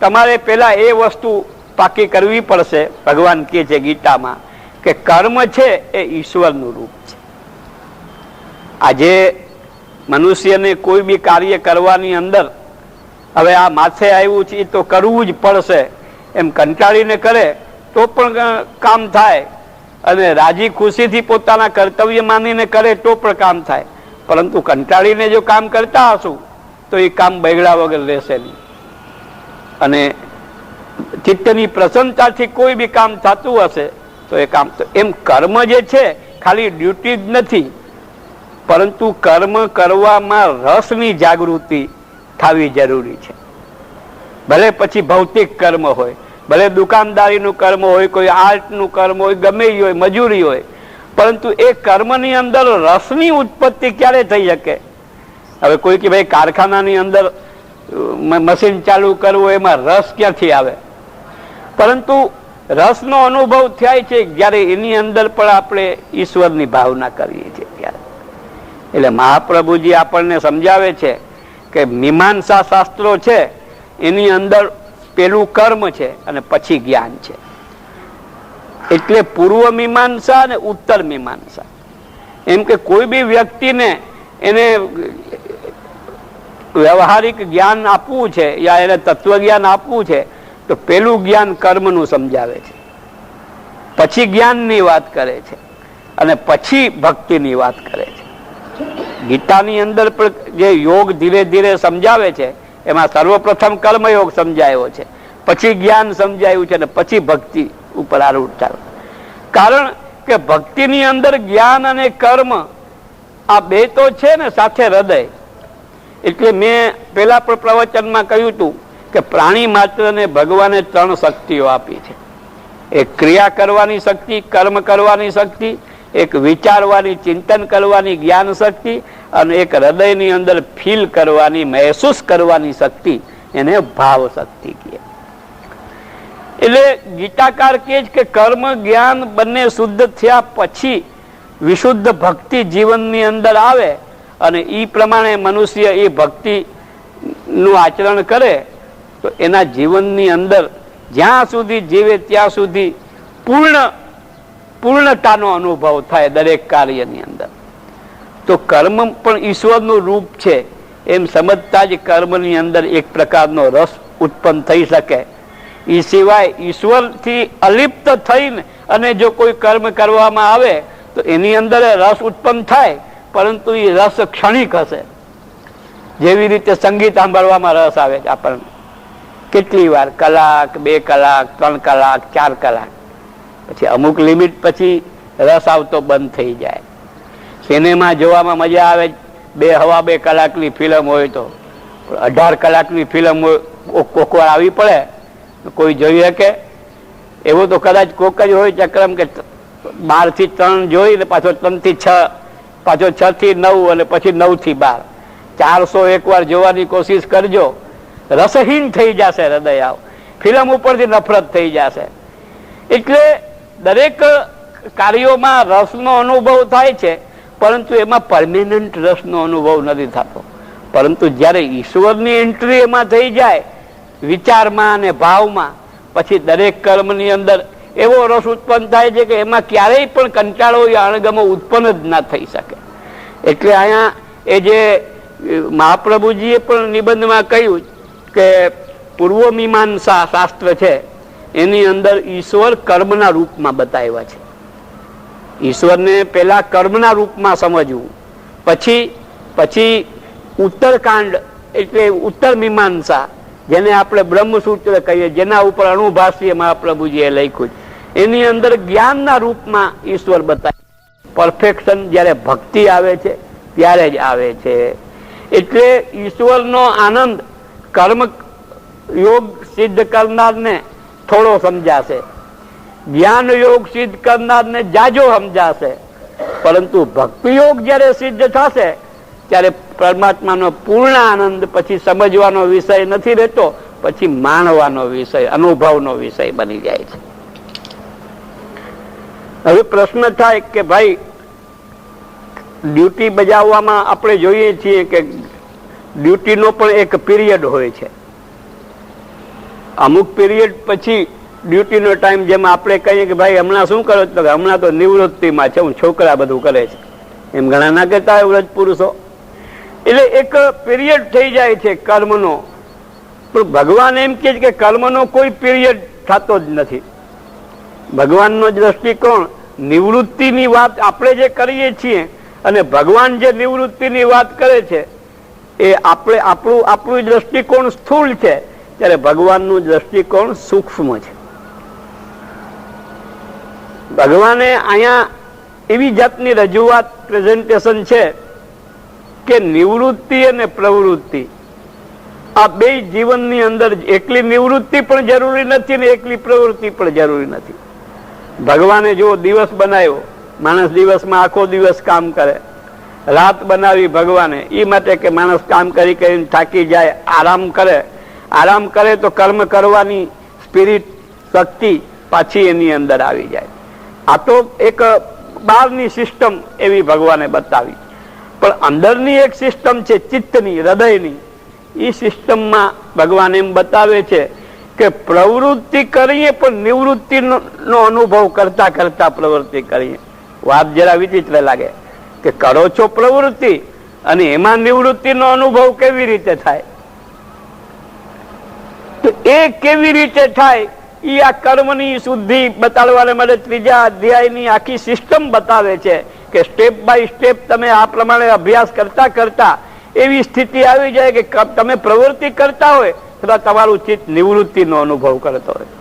Speaker 2: તમારે પેલા એ વસ્તુ પાકી કરવી પડશે. ભગવાન કહે છે ગીતામાં કે કર્મ છે એ ઈશ્વરનું રૂપ છે. આજે મનુષ્યને કોઈ બી કાર્ય કરવાની અંદર હવે આ માથે આવ્યું છે તો કરવું જ પડશે એમ કંટાળીને કરે તો પણ કામ થાય અને રાજી ખુશીથી પોતાના કર્તવ્ય માનીને કરે તો પણ કામ થાય. પરંતુ કંટાળીને જો કામ કરતા હશું તો એ કામ બગડ્યા વગર રહેશે નહીં. અને ચિત્તની પ્રસન્નતાથી કોઈ બી કામ થતું હશે તો એ કામ તો એમ કર્મ જે છે ખાલી ડ્યુટી જ નથી, પરંતુ કર્મ કરવામાં રસની જાગૃતિ થવી જરૂરી છે. ભલે પછી ભૌતિક કર્મ હોય, ભલે દુકાનદારીનું કર્મ હોય, કોઈ આર્ટનું કર્મ હોય, ગમે એ હોય, મજૂરી હોય, પરંતુ એ કર્મની અંદર રસની ઉત્પત્તિ ક્યારે થઈ શકે? હવે કોઈ કે ભાઈ કારખાનાની અંદર મશીન ચાલુ કરવું એમાં રસ ક્યાંથી આવે? પરંતુ રસનો અનુભવ થાય છે જ્યારે એની અંદર પણ આપણે ઈશ્વરની ભાવના કરીએ છીએ ત્યારે. એટલે મહાપ્રભુજી આપણને સમજાવે છે કે મીમાંસા શાસ્ત્રો છે એની અંદર પેલું કર્મ છે અને પછી જ્ઞાન છે. એટલે પૂર્વ મીમાંસા અને ઉત્તર મીમાંસા. એમ કે કોઈ બી વ્યક્તિને એને વ્યવહારિક જ્ઞાન આપવું છે યા એને તત્વજ્ઞાન આપવું છે તો પેલું જ્ઞાન કર્મનું સમજાવે છે, પછી જ્ઞાનની વાત કરે છે અને પછી ભક્તિની વાત કરે છે. ગીતાની અંદર પણ જે યોગ ધીરે ધીરે સમજાવે છે એમાં સર્વપ્રથમ કર્મયોગ સમજાયો છે, પછી જ્ઞાન સમજાયું છે અને પછી ભક્તિ ઉપર આરૂઢ ચાલે. કારણ કે ભક્તિની અંદર જ્ઞાન અને કર્મ આ બે તો છે ને સાથે હૃદય. એટલે મેં પેલા પણ પ્રવચનમાં કહ્યું હતું કે પ્રાણી માત્રને ભગવાને 3 શક્તિઓ આપી છે. એક ક્રિયા કરવાની શક્તિ, કર્મ કરવાની શક્તિ, એક વિચારવાની ચિંતન કરવાની જ્ઞાન શક્તિ અને એક હૃદયની અંદર ફીલ કરવાની મહેસૂસ કરવાની શક્તિ, એને ભાવ શક્તિ કહે. એટલે ગીતાકાર કહે છે કે કર્મ જ્ઞાન બંને શુદ્ધ થયા પછી વિશુદ્ધ ભક્તિ જીવનની અંદર આવે અને એ પ્રમાણે મનુષ્ય એ ભક્તિનું આચરણ કરે તો એના જીવનની અંદર જ્યાં સુધી જીવે ત્યાં સુધી પૂર્ણતાનો અનુભવ થાય દરેક કાર્યની અંદર. તો કર્મ પણ ઈશ્વરનું રૂપ છે એમ સમજતા જ કર્મની અંદર એક પ્રકારનો રસ ઉત્પન્ન થઈ શકે. એ સિવાય ઈશ્વરથી અલિપ્ત થઈને અને જો કોઈ કર્મ કરવામાં આવે તો એની અંદર રસ ઉત્પન્ન થાય, પરંતુ એ રસ ક્ષણિક હશે. જેવી રીતે સંગીત સાંભળવામાં રસ આવે છે આપણને, કેટલી વાર, કલાક, 2 કલાક, 3 કલાક, 4 કલાક, પછી અમુક લિમિટ પછી રસ આવતો બંધ થઈ જાય. સિનેમા જોવામાં મજા આવે, 2 કલાકની ફિલ્મ હોય તો 18 કલાકની ફિલ્મ કોક વાર આવી પડે કોઈ જોઈ શકે? એવું તો કદાચ કોક જ હોય ચક્રમ કે 12 થી 3 જોઈ ને પાછો 3 થી 6, પાછો 6 થી 9 અને પછી 9 થી 12, 401 વાર જોવાની કોશિશ કરજો. રસહીન થઈ જશે હૃદય, આવ ફિલ્મ ઉપરથી નફરત થઈ જશે. એટલે દરેક કાર્યોમાં રસનો અનુભવ થાય છે, પરંતુ એમાં પરમેનન્ટ રસનો અનુભવ નથી થતો. પરંતુ જ્યારે ઈશ્વરની એન્ટ્રી એમાં થઈ જાય વિચારમાં અને ભાવમાં, પછી દરેક કર્મની અંદર એવો રસ ઉત્પન્ન થાય છે કે એમાં ક્યારેય પણ કંટાળો યા અણગમો ઉત્પન્ન જ ના થઈ શકે. એટલે અહીંયા એ જે મહાપ્રભુજીએ પણ નિબંધમાં કહ્યું કે પૂર્વ મીમાંસા શાસ્ત્ર છે એની અંદર ઈશ્વર કર્મના રૂપમાં બતાવ્યા છે. ઈશ્વરને પેલા કર્મના રૂપમાં સમજવું, પછી ઉત્તરકાંડ એટલે ઉત્તર મીમાંસા, જેને આપણે બ્રહ્મસૂત્ર કહીએ, જેના ઉપર અણુભાષ્ય મહાપ્રભુજીએ લખ્યું, એની અંદર જ્ઞાનના રૂપમાં ઈશ્વર બતાવે. પરફેક્શન જ્યારે ભક્તિ આવે છે ત્યારે જ આવે છે. એટલે ઈશ્વરનો આનંદ કર્મ યોગ સિદ્ધ કરનારને થોડો સમજાશે, જ્ઞાન યોગ સિદ્ધ કરનારને જાજો સમજાશે, પરંતુ ભક્તિ યોગ જ્યારે સિદ્ધ થશે ત્યારે પરમાત્માનો પૂર્ણ આનંદ પછી સમજવાનો વિષય નથી રહેતો, પછી માણવાનો વિષય, અનુભવનો વિષય બની જાય છે. હવે પ્રશ્ન થાય કે ભાઈ ડ્યુટી બજાવવામાં આપણે જોઈએ છીએ કે ડ્યુટીનો પણ એક પીરિયડ હોય છે. અમુક પીરિયડ પછી ડ્યુટીનો ટાઈમ, જેમ આપણે કહીએ કે ભાઈ હમણાં શું કરો છો, હમણાં તો નિવૃત્તિમાં છે, હું છોકરા બધું કરે છે, એમ ઘણા ના કહેતા હોય વ્રજ પુરુષો. એટલે એક પીરિયડ થઈ જાય છે કર્મનો. પણ ભગવાન એમ કહે છે કે કર્મનો કોઈ પીરિયડ થતો જ નથી. ભગવાનનો દ્રષ્ટિકોણ નિવૃત્તિની વાત આપણે જે કરીએ છીએ અને ભગવાન જે નિવૃત્તિની વાત કરે છે એ આપણું દ્રષ્ટિકોણ સ્થૂળ છે, ત્યારે ભગવાનનું દ્રષ્ટિકોણ સૂક્ષ્મ છે. ભગવાને અહીંયા એવી જાતની રજૂઆત પ્રેઝન્ટેશન છે કે નિવૃત્તિ અને પ્રવૃત્તિ આ બે જીવનની અંદર એકલી નિવૃત્તિ પણ જરૂરી નથી ને એકલી પ્રવૃત્તિ પણ જરૂરી નથી. ભગવાને જો દિવસ બનાવ્યો, માણસ દિવસમાં આખો દિવસ કામ કરે, રાત બનાવી ભગવાને એ માટે કે માણસ કામ કરી કરીને થાકી જાય, આરામ કરે તો કર્મ કરવાની સ્પિરિટ, શક્તિ પાછી એની અંદર આવી જાય. આ તો એક બહારની સિસ્ટમ એવી ભગવાને બતાવી, પણ અંદરની એક સિસ્ટમ છે ચિત્તની, હૃદયની. એ સિસ્ટમમાં ભગવાન એમ બતાવે છે કે પ્રવૃત્તિ કરીએ પણ નિવૃત્તિનો અનુભવ કરતા કરતા પ્રવૃત્તિ કરીએ. વાત જરા વિચિત્ર લાગે કે કરો છો પ્રવૃત્તિ અને એમાં નિવૃત્તિનો અનુભવ કેવી રીતે થાય? તો એ કેવી રીતે થાય એ આ કર્મની શુદ્ધિ બતાડવાને માટે ત્રીજા અધ્યાયની આખી સિસ્ટમ બતાવે છે કે સ્ટેપ બાય સ્ટેપ તમે આ પ્રમાણે અભ્યાસ કરતા કરતા એવી સ્થિતિ આવી જાય કે તમે પ્રવૃત્તિ કરતા હોય છતાં તમારું ચિત્ત નિવૃત્તિનો અનુભવ કરતો હોય.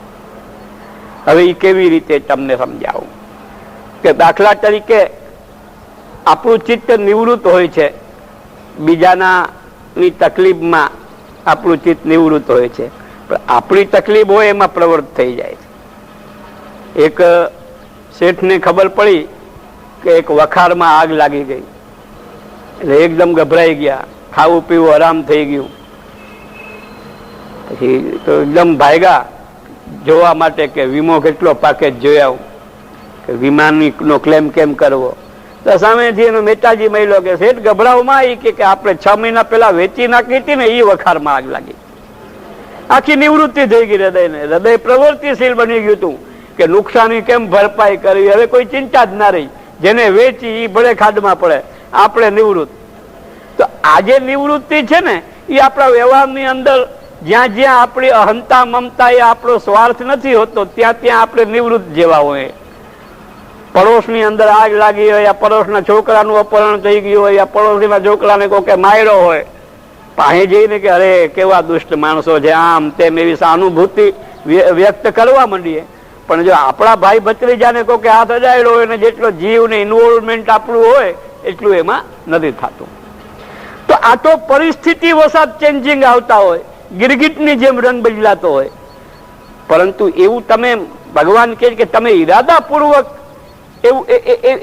Speaker 2: હવે એ કેવી રીતે તમને સમજાવું કે દાખલા તરીકે આપણું ચિત્ત નિવૃત્ત હોય છે, બીજાની તકલીફમાં આપણું ચિત્ત નિવૃત્ત હોય છે, પણ આપણી તકલીફ હોય એમાં પ્રવૃત્ત થઈ જાય છે. એક શેઠને ખબર પડી કે એક વખારમાં આગ લાગી ગઈ, એટલે એકદમ ગભરાઈ ગયા, ખાવું પીવું આરામ થઈ ગયું. પછી તો એકદમ ભાગ્યા જોવા માટે કે વીમો કેટલો પાકે જોઈ આવું, કે વીમાની નો ક્લેમ કેમ કરવો. તો સામેથી એનો નેતાજી મળ્યો કે શેઠ ગભરાવમાં આવી કે આપણે 6 મહિના પહેલા વેચી નાખી હતી ને એ વખારમાં આગ લાગી. આખી નિવૃત્તિ થઈ ગઈ હૃદયને, હૃદય પ્રવૃત્તિશીલ બની ગયું હતું કે નુકસાની કેમ ભરપાઈ કરવી, હવે કોઈ ચિંતા જ ના રહી. જેને વેચી એ ભલે ખાડમાં પડે, આપણે નિવૃત્ત. તો આજે નિવૃત્તિ છે ને એ આપણા વ્યવહારની અંદર જ્યાં જ્યાં આપણી અહંતા મમતા એ આપણો સ્વાર્થ નથી હોતો ત્યાં ત્યાં આપણે નિવૃત્ત જેવા હોય. પડોશની અંદર આગ લાગી હોય, યા પડોશના છોકરાનું અપહરણ થઈ ગયું હોય, યા પડોશીના છોકરાને કોઈ માર્યો હોય, પાસે જઈને કે અરે કેવા દુષ્ટ માણસો છે, આમ તેમ એવી સહાનુભૂતિ વ્યક્ત કરવા માંડીએ. પણ જો આપણા ભાઈ ભત્રીજાને કોઈ હાથ અડાયેલો હોય ને જેટલો જીવ ને ઇન્વોલ્વમેન્ટ આપણું હોય એટલું એમાં નથી થતું. તો આ તો પરિસ્થિતિ વસાત ચેન્જિંગ આવતા હોય, ગિરગીટની જેમ રંગ બદલાતો હોય. પરંતુ એવું તમે ભગવાન કહે કે તમે ઈરાદાપૂર્વક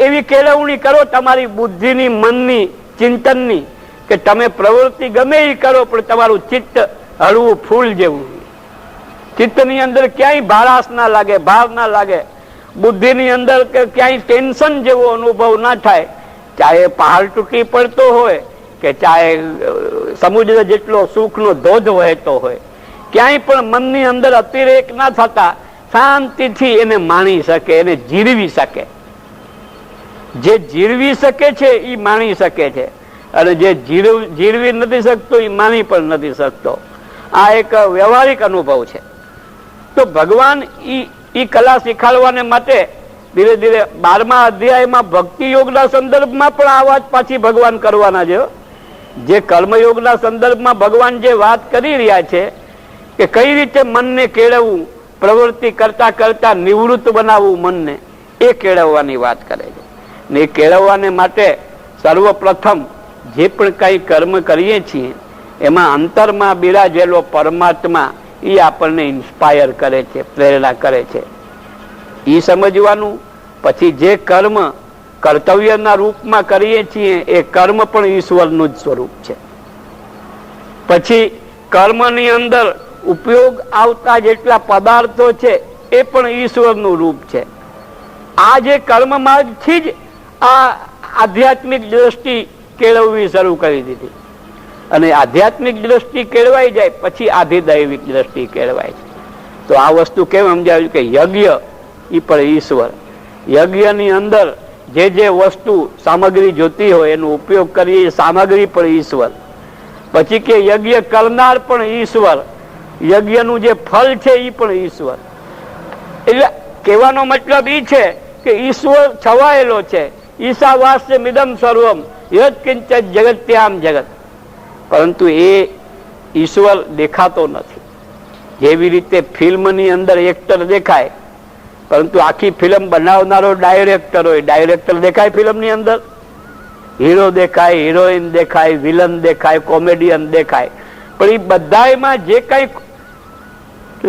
Speaker 2: એવી કેળવણી કરો તમારી બુદ્ધિની, મનની, ચિંતનની, કે તમે પ્રવૃત્તિ ગમે એ કરો પણ તમારું ચિત્ત હળવું ફૂલ જેવું, ચિત્તની અંદર ક્યાંય ભારાસ ના લાગે, ભાવ ના લાગે, બુદ્ધિની અંદર ક્યાંય ટેન્શન જેવો અનુભવ ના થાય. ચાહે પહાડ તૂટી પડતો હોય કે ચાહે સમુદ્ર જેટલો સુખનો ધોધ વહેતો હોય, ક્યાંય પણ મનની અંદર અતિરેક ના થતા શાંતિથી એને માણી શકે, એને જીરવી શકે. જે જીરવી શકે છે એ માણી શકે છે, અને જે જીરવી નથી શકતો એ માણી પણ નથી શકતો. આ એક વ્યવહારિક અનુભવ છે. તો ભગવાન ઈ કલા શીખાડવાને માટે ધીરે ધીરે 12મા અધ્યાયમાં ભક્તિ યોગના સંદર્ભમાં પણ આ વાત પાછી ભગવાન કરવાના છે. જે કર્મયોગના સંદર્ભમાં ભગવાન જે વાત કરી રહ્યા છે કે કઈ રીતે મનને કેળવવું, પ્રવૃત્તિ કરતા કરતા નિવૃત્ત બનાવવું મનને, એ કેળવવાની વાત કરે છે. ને એ કેળવવાને માટે સર્વપ્રથમ જે પણ કઈ કર્મ કરીએ છીએ એમાં અંતરમાં બિરાજેલો પરમાત્મા એ આપણને ઇન્સ્પાયર કરે છે, પ્રેરણા કરે છે. એ સમજવાનું. પછી જે કર્મ કર્તવ્યના રૂપમાં કરીએ છીએ એ કર્મ પણ ઈશ્વરનું જ સ્વરૂપ છે. પછી કર્મની અંદર ઉપયોગ આવતા જેટલા પદાર્થો છે એ પણ ઈશ્વરનું રૂપ છે. આ જે કર્મ માર્ગથી જ આ આધ્યાત્મિક દ્રષ્ટિ કેળવવી શરૂ કરી દીધી. અને આધ્યાત્મિક દ્રષ્ટિ કેળવાઈ જાય પછી આધિદૈવિક દ્રષ્ટિ કેળવાય છે. તો આ વસ્તુ કેમ સમજાવ્યું કે યજ્ઞ એ પણ ઈશ્વર. યજ્ઞની અંદર જે જે વસ્તુ સામગ્રી જોતી હોય એનો ઉપયોગ કરીએ, સામગ્રી પણ ઈશ્વર. પછી કે યજ્ઞ કરનાર પણ ઈશ્વર, યજ્ઞનું જે ફળ છે એ પણ ઈશ્વર. એટલે કહેવાનો મતલબ એ છે કે ઈશ્વર છવાયેલો છે. ઈશાવાસ્ય મિદમ સર્વમ યત્ કિંચિત જગત્યામ જગત. પરંતુ એ ઈશ્વર દેખાતો નથી. જેવી રીતે ફિલ્મની અંદર એક્ટર દેખાય, પરંતુ આખી ફિલ્મ બનાવનારો ડાયરેક્ટર હોય. ડાયરેક્ટર દેખાય ફિલ્મની અંદર? હીરો દેખાય, હિરોઈન દેખાય, વિલન દેખાય, કોમેડિયન દેખાય. પણ એ બધામાં જે કઈ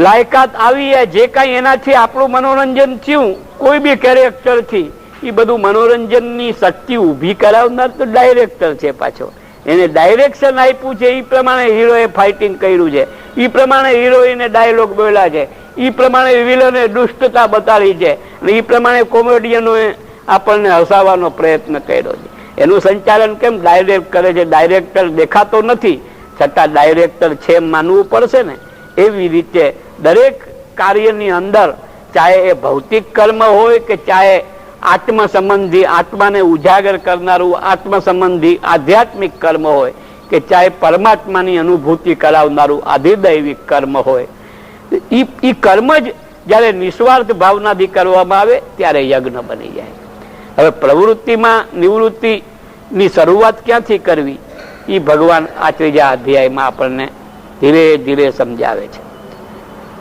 Speaker 2: લાયકાત આવી, જે કઈ એનાથી આપણું મનોરંજન થયું કોઈ બી કેરેક્ટરથી, એ બધું મનોરંજનની શક્તિ ઊભી કરાવનાર તો ડાયરેક્ટર છે પાછો. એને ડાયરેક્શન આપ્યું છે, એ પ્રમાણે હીરોએ ફાઇટિંગ કર્યું છે, એ પ્રમાણે હિરોઈને ડાયલોગ બોલ્યા છે, એ પ્રમાણે વિલને દુષ્ટતા બતાવી છે, અને એ પ્રમાણે કોમેડિયનોએ આપણને હસાવવાનો પ્રયત્ન કર્યો છે. એનું સંચાલન કેમ ડાયરેક્ટ કરે છે? ડાયરેક્ટર દેખાતો નથી છતાં ડાયરેક્ટર છે એમ માનવું પડશે ને. એવી રીતે દરેક કાર્યની અંદર, ચાહે એ ભૌતિક કર્મ હોય કે ચાહે આત્મ સંબંધી, આત્માને ઉજાગર કરનારું આત્મ સંબંધી આધ્યાત્મિક કર્મ હોય કે ચાહે પરમાત્માની અનુભૂતિ કરાવનારું આધિદૈવિક કર્મ હોય, એ કર્મ જ જયારે નિસ્વાર્થ ભાવનાથી કરવામાં આવે ત્યારે યજ્ઞ બની જાય. હવે પ્રવૃત્તિમાં નિવૃત્તિની શરૂઆત ક્યાંથી કરવી એ ભગવાન આ 3જા અધ્યાયમાં આપણને ધીરે ધીરે સમજાવે છે.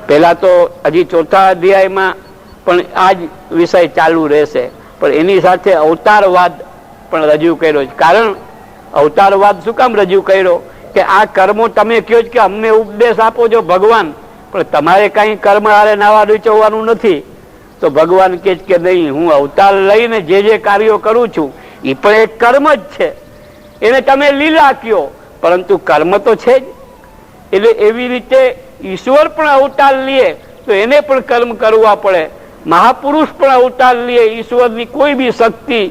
Speaker 2: પહેલા તો હજી 4થા અધ્યાયમાં પણ આ જ વિષય ચાલુ રહેશે, પણ એની સાથે અવતારવાદ પણ રજૂ કર્યો છે. કારણ અવતારવાદ શું કામ રજૂ કર્યો? કે આ કર્મો તમે કહો કે અમને ઉપદેશ આપો છો ભગવાન, પણ તમારે કઈ કર્મ હારે નાવા રૂચવવાનું નથી. તો ભગવાન કહે કે નહીં, હું અવતાર લઈને જે કાર્યો કરું છું એ પણ એક કર્મ જ છે. એને તમે લીલા કયો, પરંતુ કર્મ તો છે જ. એટલે એવી રીતે ઈશ્વર પણ અવતાર લે તો એને પણ કર્મ કરવા પડે. મહાપુરુષ પણ અવતાર લે, ઈશ્વરની કોઈ બી શક્તિ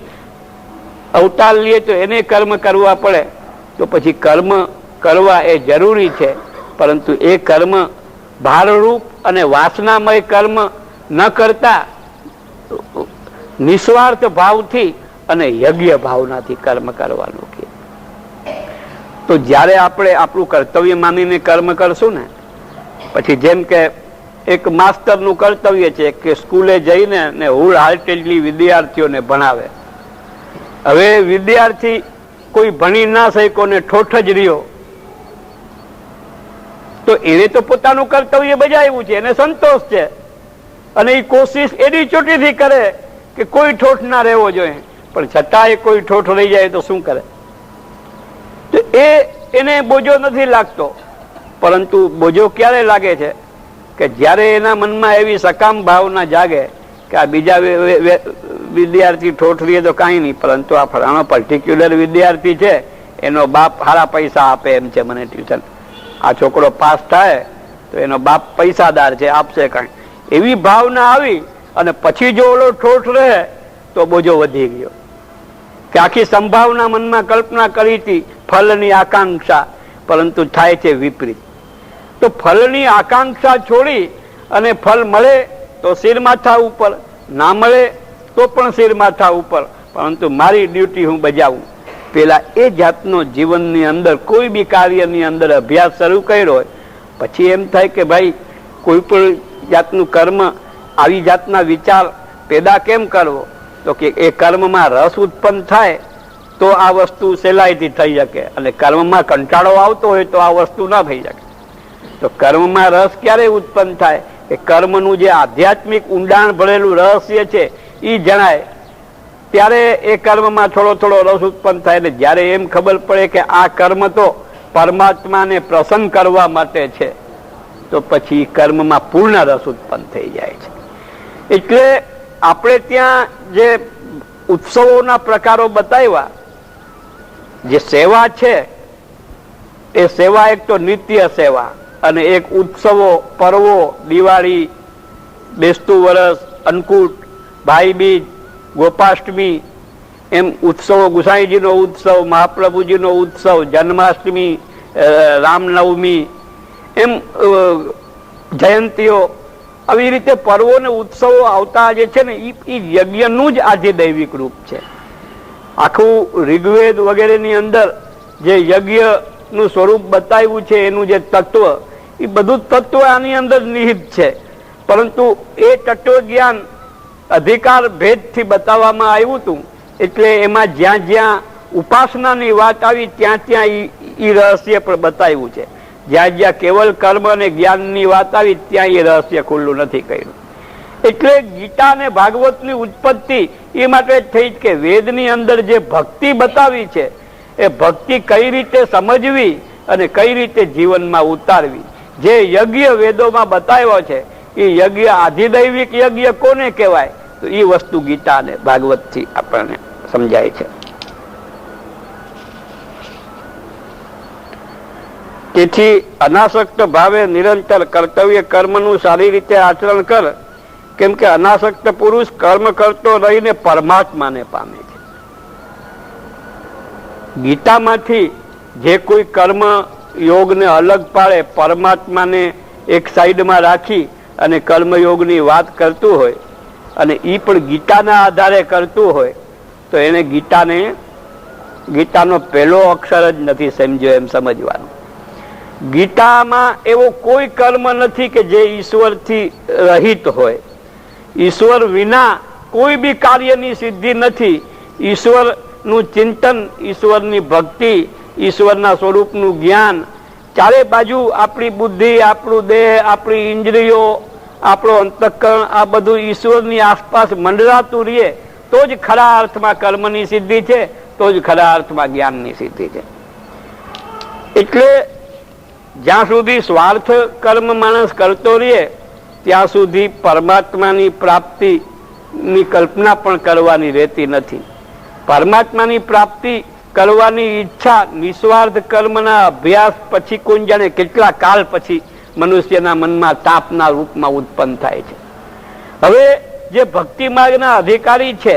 Speaker 2: અવતાર લે તો એને કર્મ કરવા પડે. તો પછી કર્મ કરવા એ જરૂરી છે, પરંતુ એ કર્મ ભારરૂપ અને વાસનામય કર્મ ન કરતા નિસ્વાર્થ ભાવથી અને યજ્ઞ ભાવનાથી કર્મ કરવાનું કે. તો જ્યારે આપણે આપણું કર્તવ્ય માનીને કર્મ કરશું ને, પછી જેમ કે એક માસ્ટરનું કર્તવ્ય છે કે સ્કૂલે જઈને ને હુડ હાર્ટેડલી વિદ્યાર્થીઓને ભણાવે. હવે વિદ્યાર્થી કોઈ ભણી ના શક્યો ને ઠોઠ જ રહ્યો, તો એને તો પોતાનું કર્તવ્ય બજાવ્યું છે, એને સંતોષ છે, અને એ કોશિશ એની ચોટીથી કરે કે કોઈ ઠોઠ ના રહેવો જોઈએ. પણ છતાં એ કોઈ ઠોઠ રહી જાય તો શું કરે? તો એને બોજો નથી લાગતો. પરંતુ બોજો ક્યારે લાગે છે કે જ્યારે એના મનમાં એવી સકામ ભાવના જાગે કે આ બીજા વિદ્યાર્થી ઠોઠરીએ તો કાંઈ નહીં, પરંતુ આ ફલાણો પર્ટિક્યુલર વિદ્યાર્થી છે, એનો બાપ સારા પૈસા આપે એમ છે, મને ટ્યુશન આ છોકરો પાસ થાય તો એનો બાપ પૈસાદાર છે, આપશે કાંઈ, એવી ભાવના આવી અને પછી જો ઓલો ઠોઠ રહે તો બોજો વધી ગયો. કે આખી સંભાવના મનમાં કલ્પના કરી હતી ફલની આકાંક્ષા, પરંતુ થાય છે વિપરીત. તો ફલની આકાંક્ષા છોડી અને ફલ મળે તો શિર માથા ઉપર, ના મળે તો પણ શિર માથા ઉપર, પરંતુ મારી ડ્યુટી હું બજાવું. પેલા એ જાતનો જીવનની અંદર કોઈ બી કાર્યની અંદર અભ્યાસ શરૂ કર્યો હોય પછી એમ થાય કે ભાઈ કોઈ પણ જાતનું કર્મ આવી જાતના વિચાર પેદા કેમ કરવો, તો કે એ કર્મમાં રસ ઉત્પન્ન થાય તો આ વસ્તુ સહેલાઈથી થઈ શકે, અને કર્મમાં કંટાળો આવતો હોય તો આ વસ્તુ ના થઈ શકે. તો કર્મમાં રસ ક્યારે ઉત્પન્ન થાય કે કર્મનું જે આધ્યાત્મિક ઊંડાણ ભરેલું રહસ્ય છે એ જણાય, ત્યારે એ કર્મમાં થોડો થોડો રસ ઉત્પન્ન થાય. ને જ્યારે એમ ખબર પડે કે આ કર્મ તો પરમાત્માને પ્રસન્ન કરવા માટે છે, તો પછી કર્મમાં પૂર્ણ રસ ઉત્પન્ન થઈ જાય છે. એટલે આપણે ત્યાં જે ઉત્સવોના પ્રકારો બતાવ્યા, જે સેવા છે એ સેવા એક તો નિત્ય સેવા, અને એક ઉત્સવો, પર્વો, દિવાળી, બેસતું વરસ, અન્નકૂટ, ભાઈ બીજ, ગોપાષ્ટમી, એમ ઉત્સવો, ગુસાઈજીનો ઉત્સવ, મહાપ્રભુજીનો ઉત્સવ, જન્માષ્ટમી, રામનવમી, એમ જયંતીઓ, આવી રીતે પર્વો ને ઉત્સવો આવતા જે છે ને એ યજ્ઞનું જ આધિદૈવિક રૂપ છે. આખું ઋગ્વેદ વગેરેની અંદર જે યજ્ઞનું સ્વરૂપ બતાવ્યું છે, એનું જે તત્વ, એ બધું તત્વ આની અંદર નિહિત છે. પરંતુ એ તત્વ જ્ઞાન અધિકાર ભેદથી બતાવવામાં આવ્યું હતું, એટલે એમાં જ્યાં જ્યાં ઉપાસનાની વાત આવી ત્યાં ત્યાં એ રહસ્ય પણ બતાવ્યું છે. જ્યાં જ્યાં કેવલ કર્મ અને જ્ઞાનની વાત આવી ત્યાં એ રહસ્ય ખુલ્લું નથી કર્યું. એટલે ગીતા અને ભાગવતની ઉત્પત્તિ એ માટે થઈ કે વેદની અંદર જે ભક્તિ બતાવી છે એ ભક્તિ કઈ રીતે સમજવી અને કઈ રીતે જીવનમાં ઉતારવી. જે યજ્ઞ વેદોમાં બતાવ્યો છે એ યજ્ઞ આધિદૈવિક યજ્ઞ કોને કહેવાય, તો એ વસ્તુ ગીતા અને ભાગવતથી આપણને સમજાય છે. તેથી અનાસક્ત ભાવે નિરંતર કર્તવ્ય કર્મનું સારી રીતે આચરણ કર, કેમ કે અનાસક્ત પુરુષ કર્મ કરતો રહીને પરમાત્માને પામે છે. ગીતામાંથી જે કોઈ કર્મ યોગને અલગ પાડે, પરમાત્માને એક સાઈડમાં રાખી અને કર્મયોગની વાત કરતું હોય અને એ પણ ગીતાના આધારે કરતું હોય, તો એને ગીતાનો પહેલો અક્ષર જ નથી સમજ્યો એમ સમજવાનું. ગીતામાં એવો કોઈ કર્મ નથી કે જે ઈશ્વરથી રહિત હોય. ઈશ્વર વિના કોઈ બી કાર્યની સિદ્ધિ નથી. ઈશ્વરનું ચિંતન, ઈશ્વરની ભક્તિ, ઈશ્વરના સ્વરૂપનું જ્ઞાન, ચારે બાજુ આપણી બુદ્ધિ, આપણું દેહ, આપણી ઇન્દ્રિયો, આપણો અંતઃકરણ, આ બધું ઈશ્વરની આસપાસ મંડરાતું રહીએ તો જ ખરા અર્થમાં કર્મની સિદ્ધિ છે, તો જ ખરા અર્થમાં જ્ઞાનની સિદ્ધિ છે. એટલે જ્યાં સુધી સ્વાર્થ કર્મ માણસ કરતો રહે ત્યાં સુધી પરમાત્માની પ્રાપ્તિની કલ્પના પણ કરવાની રહેતી નથી. પરમાત્માની પ્રાપ્તિ કરવાની ઈચ્છા નિસ્વાર્થ કર્મના અભ્યાસ પછી કોણ જાણે કેટલા કાળ પછી મનુષ્યના મનમાં તાપના રૂપમાં ઉત્પન્ન થાય છે. હવે જે ભક્તિ માર્ગના અધિકારી છે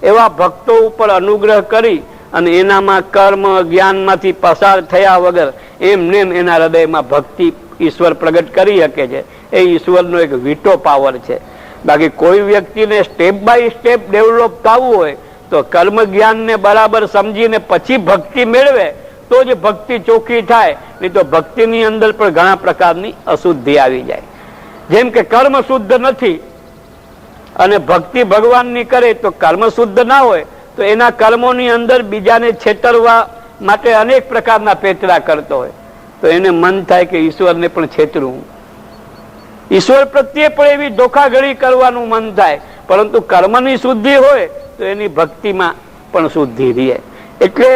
Speaker 2: એવા ભક્તો ઉપર અનુગ્રહ કરી અને એનામાં કર્મ જ્ઞાનમાંથી પસાર થયા વગર એમને એના હૃદયમાં ભક્તિ ઈશ્વર પ્રગટ કરી શકે છે. એ ઈશ્વરનો એક વિટો પાવર છે. બાકી કોઈ વ્યક્તિને સ્ટેપ બાય સ્ટેપ ડેવલપ થવું હોય તો કર્મ જ્ઞાનને બરાબર સમજીને પછી ભક્તિ મેળવે તો જ ભક્તિ ચોખ્ખી થાય, નહીં તો ભક્તિની અંદર પણ ઘણા પ્રકારની અશુદ્ધિ આવી જાય. જેમ કે કર્મ શુદ્ધ નથી અને ભક્તિ ભગવાનની કરે તો કર્મ શુદ્ધ ના હોય તો એના કર્મોની અંદર બીજાને છેતરવા માટે અનેક પ્રકારના પેતરા કરતો હોય તો એને મન થાય કે ઈશ્વરને પણ છેતરું, ઈશ્વર પ્રત્યે પણ એવી ધોખાઘડી કરવાનું મન થાય. પરંતુ કર્મની શુદ્ધિ હોય તો એની ભક્તિમાં પણ શુદ્ધિ રહે. એટલે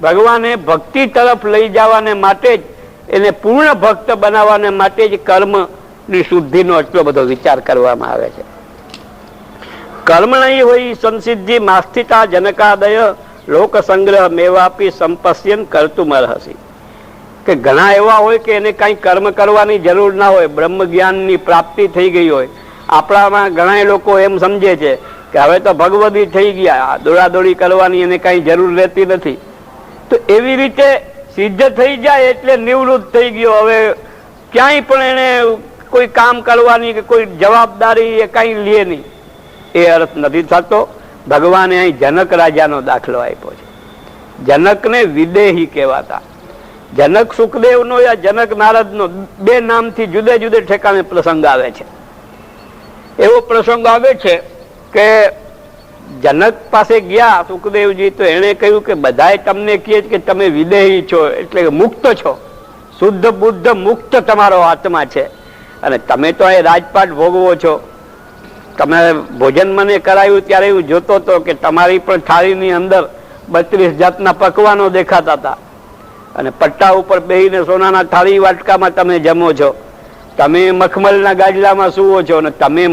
Speaker 2: ભગવાને ભક્તિ તરફ લઈ જવાને માટે જ એને પૂર્ણ ભક્ત બનાવવાને માટે જ કર્મની શુદ્ધિનો એટલો બધો વિચાર કરવામાં આવે છે. કર્મ નહીં હોય સંસિદ્ધિ માસ્થિતા જનકાદય લોક સંગ્રહ મેવાપી સંપસ્યન કરતું મરહસી. કે ઘણા એવા હોય કે એને કઈ કર્મ કરવાની જરૂર ના હોય, બ્રહ્મ જ્ઞાનની પ્રાપ્તિ થઈ ગઈ હોય. આપણામાં ઘણા લોકો એમ સમજે છે કે હવે તો ભગવદી થઈ ગયા, દોડાદોડી કરવાની એને કઈ જરૂર રહેતી નથી. તો એવી રીતે સિદ્ધ થઈ જાય એટલે નિવૃત્ત થઈ ગયો. હવે ક્યાંય પણ એને કોઈ કામ કરવાની કે કોઈ જવાબદારી એ કઈ લે નહીં, એ અર્થ નથી થતો. ભગવાને અહીં જનક રાજાનો દાખલો આપ્યો છે. જનકને વિદેહી કહેવાતા. જનક સુખદેવનો યા જનક નારદનો બે નામથી જુદે જુદે ઠેકાણે પ્રસંગ આવે છે. એવો પ્રસંગ આવે છે કે જનક પાસે ગયા સુખદેવજી, તો એને કહ્યું કે બધાએ તમને કહે કે તમે વિદેહી છો, એટલે મુક્ત છો, શુદ્ધ બુદ્ધ મુક્ત તમારો આત્મા છે, અને તમે તો અહીં રાજપાટ ભોગવો છો. તમે ભોજન મને કરાયું ત્યારે એવું જોતો હતો કે તમારી પણ થાળીની અંદર 32 જાતના પકવાનો દેખાતા હતા, અને પટ્ટા ઉપર બેહીને સોનાના થાળી વાટકામાં તમે જમો છો, તમે મખમલના ગાજલામાં સૂવો છો, અને તમે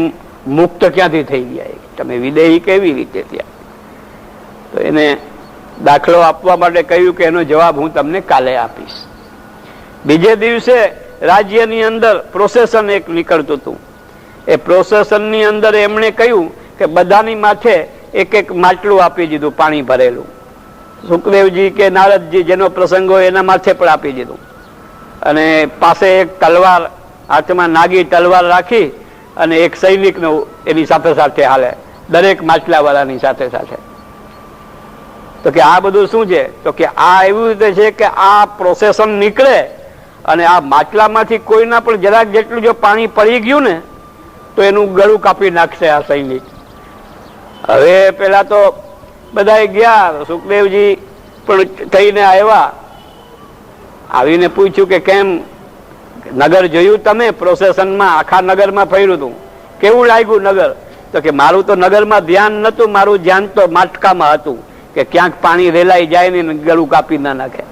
Speaker 2: મુક્ત ક્યાંથી થઈ ગયા? તમે વિદેહી કેવી રીતે થયા? તો એને દાખલો આપવા માટે કહ્યું કે એનો જવાબ હું તમને કાલે આપીશ. બીજે દિવસે રાજ્યની અંદર પ્રોસેસન એક નીકળતું હતું. એ પ્રોસેસનની અંદર એમણે કહ્યું કે બધાની માથે એક એક માટલું આપી દીધું પાણી ભરેલું. સુખદેવજી કે નારદજી જેનો પ્રસંગ હોય એના માથે પણ આપી દીધું, અને પાસે એક તલવાર, હાથમાં નાગી તલવાર રાખી અને એક સૈનિકને એની સાથે સાથે હાલે, દરેક માટલા વાળાની સાથે સાથે. તો કે આ બધું શું છે? તો કે આ એવું રીતે છે કે આ પ્રોસેસન નીકળે અને આ માટલામાંથી કોઈના પણ જરાક જેટલું જો પાણી પડી ગયું ને તો એનું ગળું કાપી નાખશે આ સૈનિક. હવે પેલા તો બધા ગયા, સુખદેવજી પણ થઈને આવ્યા, આવીને પૂછ્યું કે કેમ નગર જોયું તમે? પ્રોસેસનમાં આખા નગરમાં ફર્યું હતું, કેવું લાગ્યું નગર? તો કે મારું તો નગરમાં ધ્યાન નતું, મારું ધ્યાન તો માટકામાં હતું કે ક્યાંક પાણી રેલાઈ જાય ને ગળું કાપી ના નાખે.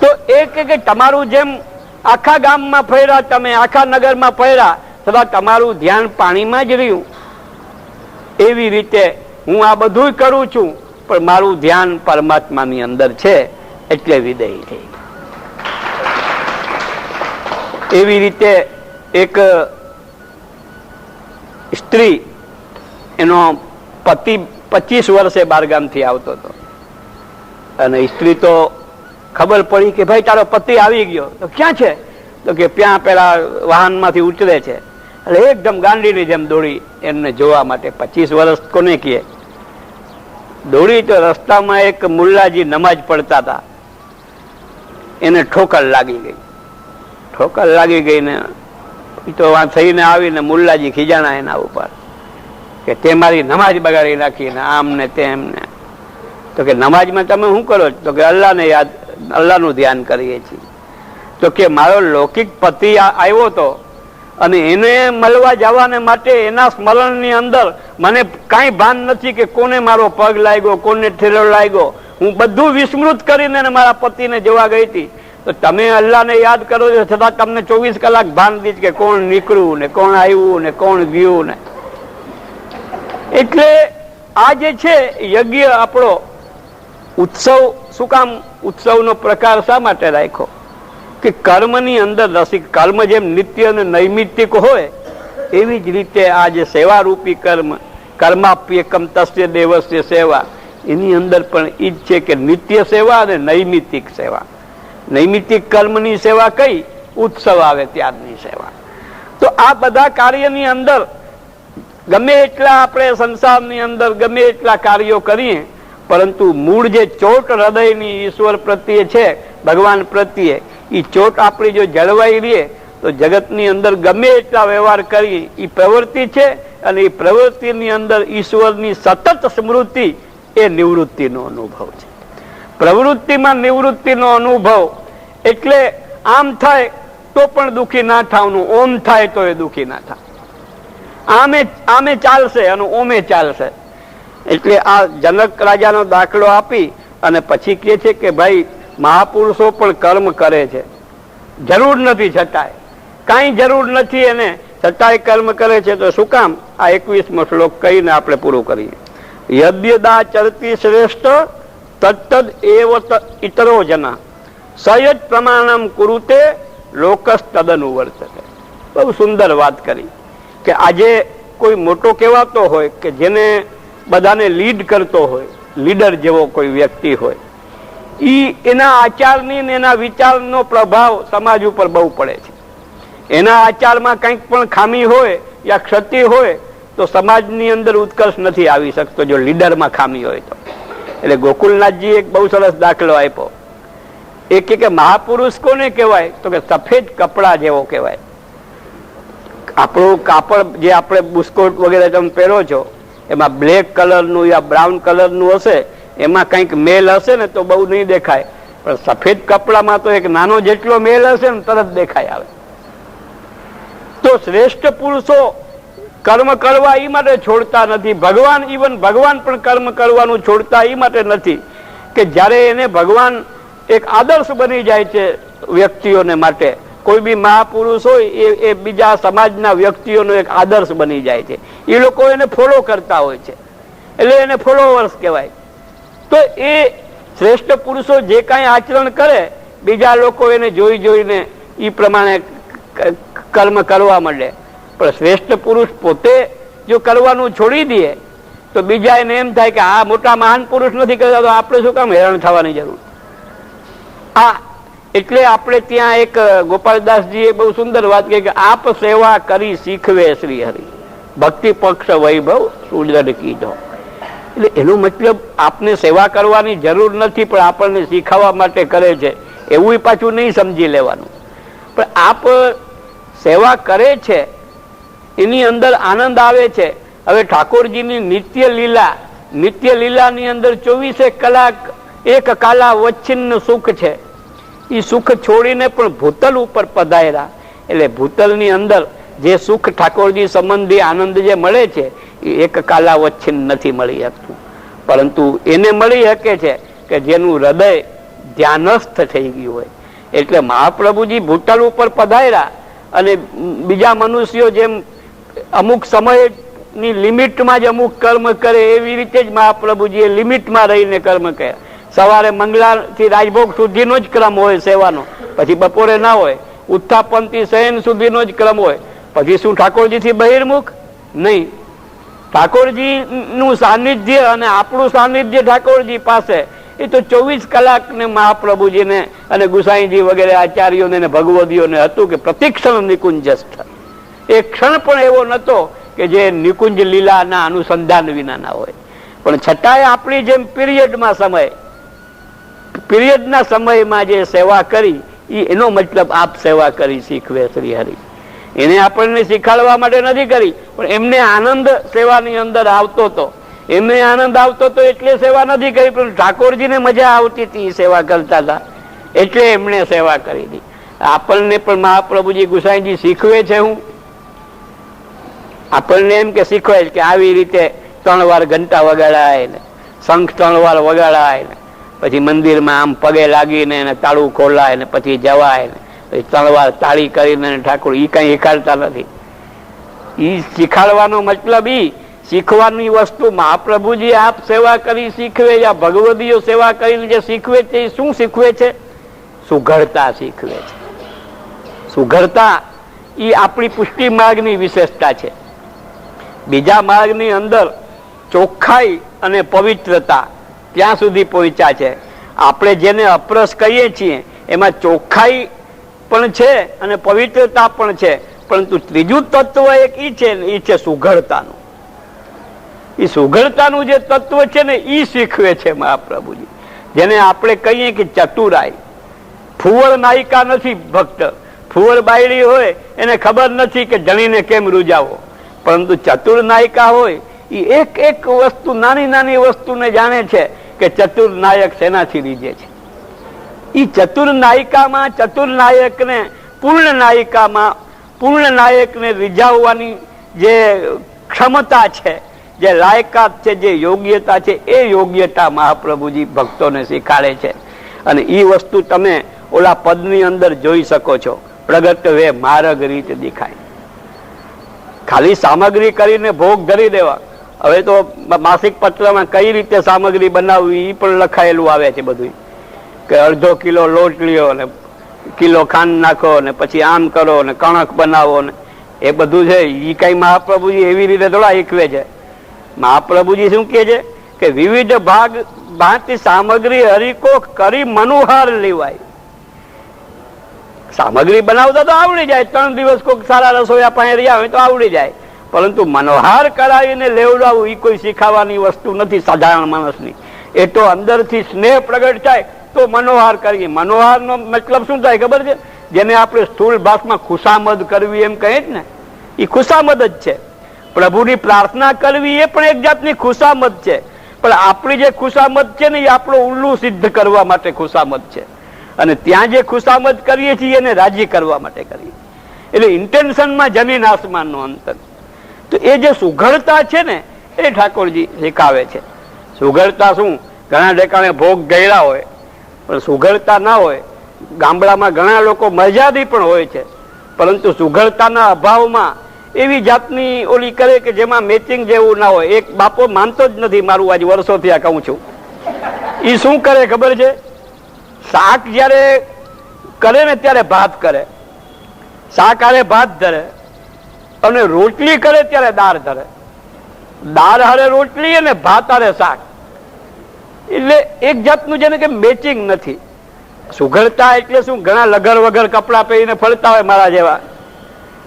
Speaker 2: તો એ કે તમારું જેમ આખા ગામમાં ફર્યા, તમે આખા નગરમાં ફર્યા, છતાં તમારું ધ્યાન પાણીમાં જ રહ્યું, એવી રીતે હું આ બધું કરું છું પણ મારું ધ્યાન પરમાત્માની અંદર છે, એટલે વિદેહી થઈ. એવી રીતે એક સ્ત્રી, એનો પતિ 25 વર્ષે બારગામથી આવતો હતો, અને સ્ત્રી તો ખબર પડી કે ભાઈ તારો પતિ આવી ગયો. તો ક્યાં છે? તો કે ત્યાં પેલા વાહનમાંથી ઉતરે છે. એટલે એકદમ ગાંડીની જેમ દોડી એમને જોવા માટે. 25 વર્ષ કોને કહે? દોડી તો રસ્તામાં એક મુલ્લાજી નમાજ પડતા હતા, એને ઠોકર લાગી ગઈ. ઠોકર લાગી ગઈ ને તો થઈને આવીને મુલ્લાજી ખીજાણા એના ઉપર કે તે મારી નમાજ બગાડી નાખી ને આમ ને તેમ ને. તો કે નમાજમાં તમે શું કરો? તો કે અલ્લાહને યાદ, અલ્લાહનું ધ્યાન કરીએ છીએ. તો કે મારો લૌકિક પતિ આવ્યો હતો અને એને મળવા જવાને માટે એના સ્મરણની અંદર મને કાંઈ ભાન નથી કે કોને મારો પગ લાગ્યો, કોને ઠેલો લાગ્યો. હું બધું વિસ્મૃત કરીને મારા પતિને જોવા ગઈ હતી. તો તમે અલ્લાહને યાદ કરો છો છતાં તમને 24 કલાક ભાન દીધ કે કોણ નીકળ્યું ને કોણ આવ્યું ને કોણ ગયું ને. એટલે આ જે છે યજ્ઞ આપણો ઉત્સવ, શું કામ ઉત્સવનો પ્રકાર શા માટે રાખ્યો? કે કર્મની અંદર રસિક, કર્મ જેમ નિત્ય અને નૈમિત્તિક હોય એવી જ રીતે આ જે સેવારૂપી કર્મ, કર્માપ્યકમ તસ્ય દેવસ્ય સેવા, એની અંદર પણ એ જ છે કે નિત્ય સેવા અને નૈમિત્તિક સેવા. નૈમિત્તિક કર્મની સેવા કઈ? ઉત્સવ આવે ત્યારની સેવા. તો આ બધા કાર્યની અંદર ગમે એટલા આપણે સંસારની અંદર ગમે એટલા કાર્યો કરીએ, પરંતુ મૂળ જે ચોટ હૃદયની ઈશ્વર પ્રત્યે છે, ભગવાન પ્રત્યે, એ ચોટ આપણી જો જળવાઈ રહે તો જગતની અંદર ગમે એટલા વ્યવહાર કરીએ એ પ્રવૃત્તિ છે, અને એ પ્રવૃત્તિની અંદર ઈશ્વરની સતત સ્મૃતિ એ નિવૃત્તિનો અનુભવ છે. પ્રવૃત્તિમાં નિવૃત્તિનો અનુભવ એટલે આમ થાય તો પણ દુઃખી ના થવાનું, ઓમ થાય તો એ દુઃખી ના થાય. આમે ચાલશે અને ઓમે ચાલશે. એટલે આ જનક રાજાનો દાખલો આપી અને પછી કહે છે કે ભાઈ મહાપુરુષો પણ કર્મ કરે છે, જરૂર નથી છતાંય, કાંઈ જરૂર નથી એને છતાંય કર્મ કરે છે. તો શું કામ? આ 21મો શ્લોક કહીને આપણે પૂરું કરીએ. યદ્યદા ચરતી શ્રેષ્ઠ તત્તદ એવ ઇતરો જના સયજ પ્રમાણમ કુરુતે લોકસ તદનુવર્તતે. બહુ સુંદર વાત કરી કે આજે કોઈ મોટો કહેવાતો હોય કે જેને બધાને લીડ કરતો હોય, લીડર જેવો કોઈ વ્યક્તિ હોય, એના આચારની ને એના વિચારનો પ્રભાવ સમાજ ઉપર બહુ પડે છે. એના આચારમાં કંઈક પણ ખામી હોય યા ક્ષતિ હોય તો સમાજની અંદર ઉત્કર્ષ નથી આવી શકતો, જો લીડરમાં ખામી હોય તો. એટલે ગોકુલનાથજી એક બહુ સરસ દાખલો આપ્યો. એ કે મહાપુરુષ કોને કહેવાય? તો કે સફેદ કપડા જેવો કહેવાય. આપણું કાપડ જે આપણે બુસ્કોટ વગેરે તમે પહેરો છો એમાં બ્લેક કલરનું યા બ્રાઉન કલરનું હશે, એમાં કંઈક મેલ હશે ને તો બહુ નહીં દેખાય, પણ સફેદ કપડામાં તો એક નાનો જેટલો મેલ હશે ને તરત દેખાય આવે. તો શ્રેષ્ઠ પુરુષો કર્મ કરવા એ માટે છોડતા નથી. ભગવાન, ઇવન ભગવાન પણ કર્મ કરવાનું છોડતા એ માટે નથી કે જ્યારે એને ભગવાન એક આદર્શ બની જાય છે વ્યક્તિઓને માટે. કોઈ બી મહાપુરુષ હોય એ બીજા સમાજના વ્યક્તિઓનો એક આદર્શ બની જાય છે. એ લોકો એને ફોલો કરતા હોય છે, એટલે એને ફોલોવર્સ કહેવાય. તો એ શ્રેષ્ઠ પુરુષો જે કાંઈ આચરણ કરે, બીજા લોકો એને જોઈ જોઈને એ પ્રમાણે કર્મ કરવા માંડે. પણ શ્રેષ્ઠ પુરુષ પોતે જો કરવાનું છોડી દે તો બીજા એને એમ થાય કે આ મોટા મહાન પુરુષ નથી કરતા તો આપણે શું કામ હેરાન થવાની જરૂર. એટલે આપણે ત્યાં એક ગોપાલદાસજીએ બહુ સુંદર વાત કહી કે આપ સેવા કરી શીખવે શ્રી હરિ, ભક્તિ પક્ષ વૈભવ સુદૃઢ કીધો. એટલે એનો મતલબ આપને સેવા કરવાની જરૂર નથી, પણ આપણને શીખવવા માટે કરે છે એવું પાછું નહીં સમજી લેવાનું. પણ આપ સેવા કરે છે એની અંદર આનંદ આવે છે. હવે ઠાકોરજીની નિત્ય લીલાની અંદર 24 કલાક એક કાલા વચ્છિન્ન સુખ છે. એ સુખ છોડીને પણ ભૂતલ ઉપર પધાર્યા. એટલે ભૂતલની અંદર જે સુખ ઠાકોરજી સંબંધી આનંદ જે મળે છે એ એક કાલા વચ્છિન્ન નથી મળી શકતું, પરંતુ એને મળી શકે છે કે જેનું હૃદય ધ્યાનસ્થ થઈ ગયું હોય. એટલે મહાપ્રભુજી ભૂતલ ઉપર પધાર્યા અને બીજા મનુષ્યો જેમ અમુક સમયની લિમિટમાં જ અમુક કર્મ કરે એવી રીતે જ મહાપ્રભુજીએ લિમિટમાં રહીને કર્મ કર્યા. સવારે મંગલાથી રાજભોગ સુધીનો જ ક્રમ હોય સેવાનો, પછી બપોરે ના હોય. ઉત્થાપનથી શયન સુધીનો જ ક્રમ હોય, પછી શું ઠાકોરજીથી બહિર્મુખ? નહીં. ઠાકોરજીનું સાનિધ્ય અને આપણું સાનિધ્ય ઠાકોરજી પાસે એ તો 24 કલાકને મહાપ્રભુજીને અને ગુસાઈજી વગેરે આચાર્યોને ભગવદીઓને હતું કે પ્રતિક્ષણ નિકુંજસ્થ. એક ક્ષણ પણ એવો નહોતો કે જે નિકુંજ લીલાના અનુસંધાન વિનાના હોય. પણ છતાંય આપણી જેમ પિરિયડના સમયમાં જે સેવા કરી એનો મતલબ આપ સેવા કરી શીખવે શ્રી હરિ. એને આપણને શીખાડવા માટે નથી કરી, પણ એમને આનંદ સેવાની અંદર આવતો હતો. એમને આનંદ આવતો હતો એટલે સેવા નથી કરી, પણ ઠાકોરજીને મજા આવતી હતી સેવા કરતા હતા એટલે એમણે સેવા કરી હતી. આપણને પણ મહાપ્રભુજી ગુસાઈજી શીખવે છે. હું આપણને એમ કે શીખવે કે આવી રીતે 3 વાર ઘંટા વગાડાય ને શંખ 3 વાર વગાડાય ને પછી મંદિરમાં આમ પગે લાગીને એને તાળું ખોલાય ને પછી જવાય ને પછી 3 વાર તાળી કરીને ઠાકોર કઈ શીખાડતા નથી. શીખાડવાનો મતલબ શીખવાની વસ્તુ મહાપ્રભુજી આપ સેવા કરી શીખવે, યા ભગવદીઓ સેવા કરીને જે શીખવે છે એ શું શીખવે છે? સુઘડતા શીખવે છે. સુઘડતા એ આપણી પુષ્ટિ માર્ગની વિશેષતા છે. બીજા માર્ગની અંદર ચોખ્ખાઈ અને પવિત્રતા ત્યાં સુધી પહોંચ્યા છે. આપણે જેને અપરસ કહીએ છીએ એમાં ચોખ્ખાઈ પણ છે અને પવિત્રતા પણ છે, પરંતુ ત્રીજું તત્વ એક એ છે સુઘડતાનું. એ સુઘડતાનું જે તત્વ છે ને એ શીખવે છે મહાપ્રભુજી. જેને આપણે કહીએ કે ચતુરાઈ. ફુવર નાયિકા નથી ભક્ત. ફુવર બાયડી હોય એને ખબર નથી કે જણીને કેમ રૂજાવો, પરંતુ ચતુર નાયિકા હોય એ એક એક વસ્તુ, નાની નાની વસ્તુને જાણે છે કે ચતુર નાયક શેનાથી રીજે છે. એ ચતુર નાયિકામાં ચતુર નાયકને પૂર્ણ નાયકને રીઝાવવાની જે ક્ષમતા છે, જે લાયકાત છે, જે યોગ્યતા છે, એ યોગ્યતા મહાપ્રભુજી ભક્તોને શીખાડે છે. અને એ વસ્તુ તમે ઓલા પદની અંદર જોઈ શકો છો. પ્રગટ વે માર્ગ રીત દેખાય. ખાલી સામગ્રી કરીને ભોગ ધરી દેવા. હવે તો માસિક પત્રમાં કઈ રીતે સામગ્રી બનાવવી એ પણ લખાયેલું આવે છે બધું, કે અડધો કિલો લોટ લ્યો ને કિલો ખાંડ નાખો ને પછી આમ કરો ને કણક બનાવો ને એ બધું છે. એ કઈ મહાપ્રભુજી એવી રીતે થોડા શીખવે છે. મહાપ્રભુજી શું કહે છે કે વિવિધ ભાગ ભાંતિ સામગ્રી હરિકો કરી મનોહાર લેવાય. સામગ્રી બનાવતા તો આવડી જાય, 3 દિવસ કોઈ સારા રસોઈયા પાસે રહ્યા હોય તો આવડી જાય, પરંતુ મનોહાર કરાવીને લેવડાવવું એ કોઈ શીખાવાની વસ્તુ નથી સાધારણ માણસની. એ તો અંદરથી સ્નેહ પ્રગટ થાય તો મનોહાર કરીએ. મનોહારનો મતલબ શું થાય ખબર છે? જેને આપણે સ્થૂળ ભાષામાં ખુશામદ કરવી એમ કહીએ ને, એ ખુશામદ જ છે. પ્રભુની પ્રાર્થના કરવી એ પણ એક જાતની ખુશામદ છે, પણ આપણી જે ખુશામદ છે ને એ આપણો ઉલ્લુ સિદ્ધ કરવા માટે ખુશામદ છે. અને ત્યાં જે ખુશામદ કરીએ છીએ એને રાજી કરવા માટે કરીએ. એટલે ઇન્ટેન્શનમાં જમીન આસમાનનો અંતર. તો એ જે સુઘડતા છે ને એ ઠાકોરજી શીખાવે છે. સુઘડતા શું? ઘણા ઠેકાણે ભોગ ગયેલા હોય પણ સુઘડતા ના હોય. ગામડામાં ઘણા લોકો મર્યાદી પણ હોય છે, પરંતુ સુઘડતાના અભાવમાં એવી જાતની ઓલી કરે કે જેમાં મેચિંગ જેવું ના હોય. એક બાપો માનતો જ નથી, મારું આજે વર્ષોથી આ કહું છું. એ શું કરે ખબર છે? શાક જયારે કરે ને ત્યારે ભાત કરે, શાક હારે ભાત ધરે, અને રોટલી કરે ત્યારે દાળ ધરે. દાળ હારે રોટલી અને ભાત હારે શાક. એટલે એક જાતનું જેને કે મેચિંગ નથી. સુઘડતા એટલે શું? ઘણા લગર વગર કપડા પહેરીને ફરતા હોય મારા જેવા,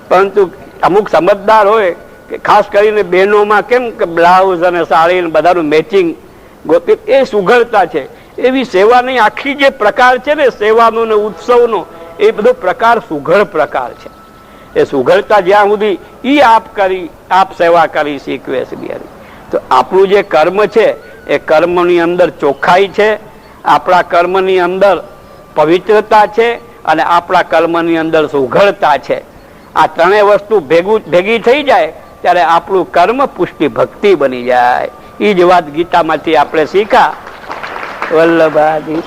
Speaker 2: પરંતુ અમુક સમજદાર હોય કે ખાસ કરીને બહેનોમાં કેમ કે બ્લાઉઝ અને સાડી બધાનું મેચિંગ ગોતી, એ સુઘડતા છે. એવી સેવાની આખી જે પ્રકાર છે ને સેવાનો ને ઉત્સવનો, એ બધો પ્રકાર સુઘડ પ્રકાર છે. એ સુઘડતા જ્યાં સુધી ઈ આપ સેવા કરી શીખવે છે બિહારી. તો આપણું જે કર્મ છે એ કર્મની અંદર ચોખ્ખાઈ છે, આપણા કર્મની અંદર પવિત્રતા છે, અને આપણા કર્મની અંદર સુઘડતા છે. આ ત્રણેય વસ્તુ ભેગી થઈ જાય ત્યારે આપણું કર્મ પુષ્ટિ ભક્તિ બની જાય. એ જ વાત ગીતામાંથી આપણે શીખા. વલ્લભાજી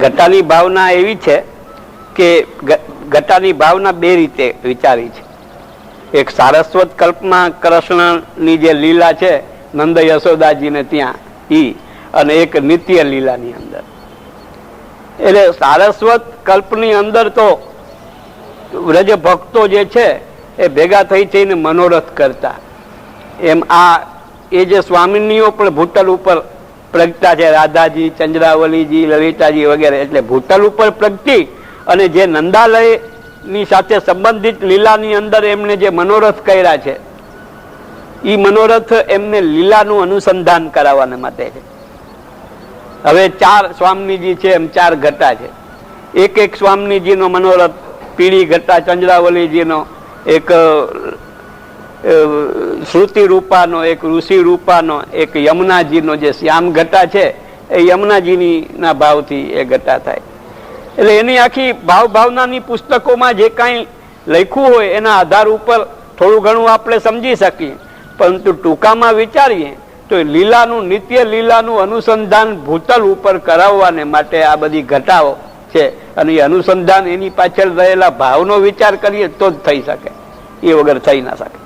Speaker 2: ઘટાની ભાવના એવી છે કે ઘટાની ભાવના બે રીતે વિચારી છે. એક સારસ્વત કલ્પમાં કૃષ્ણની જે લીલા છે નંદ યશોદાજીને ત્યાં ઈ, અને એક નિત્ય લીલાની અંદર. એટલે સારસ્વત કલ્પની અંદર તો વ્રજ ભક્તો જે છે એ ભેગા થઈ થઈને મનોરથ કરતા. એમ આ એ જે સ્વામિનીઓ પણ ભૂતલ ઉપર પ્રગટા છે, રાધાજી, ચંદ્રાવલીજી, લલિતાજી વગેરે. એટલે ભૂતલ ઉપર પ્રગટી અને જે નંદાલયની સાથે સંબંધિત લીલાની અંદર એમને જે મનોરથ કર્યા છે, એ મનોરથ એમને લીલાનું અનુસંધાન કરાવવાને માટે છે. હવે 4 સ્વામીજી છે, એમ 4 ઘટા છે. એક સ્વામીજીનો મનોરથ, પીળી ઘટા ચંદ્રાવલીજીનો, એક શ્રુતિ રૂપાનો, એક ઋષિ રૂપાનો, એક યમુનાજીનો જે શ્યામ ઘટા છે એ યમુનાજીની ના ભાવથી એ ઘટા થાય. એટલે એની આખી ભાવનાની પુસ્તકોમાં જે કાંઈ લખ્યું હોય એના આધાર ઉપર થોડું ઘણું આપણે સમજી શકીએ, પરંતુ ટૂંકામાં વિચારીએ તો લીલાનું, નિત્ય લીલાનું અનુસંધાન ભૂતલ ઉપર કરાવવાને માટે આ બધી ઘટાઓ છે. અને એ અનુસંધાન એની પાછળ રહેલા ભાવનો વિચાર કરીએ તો જ થઈ શકે, એ વગર થઈ ના શકે.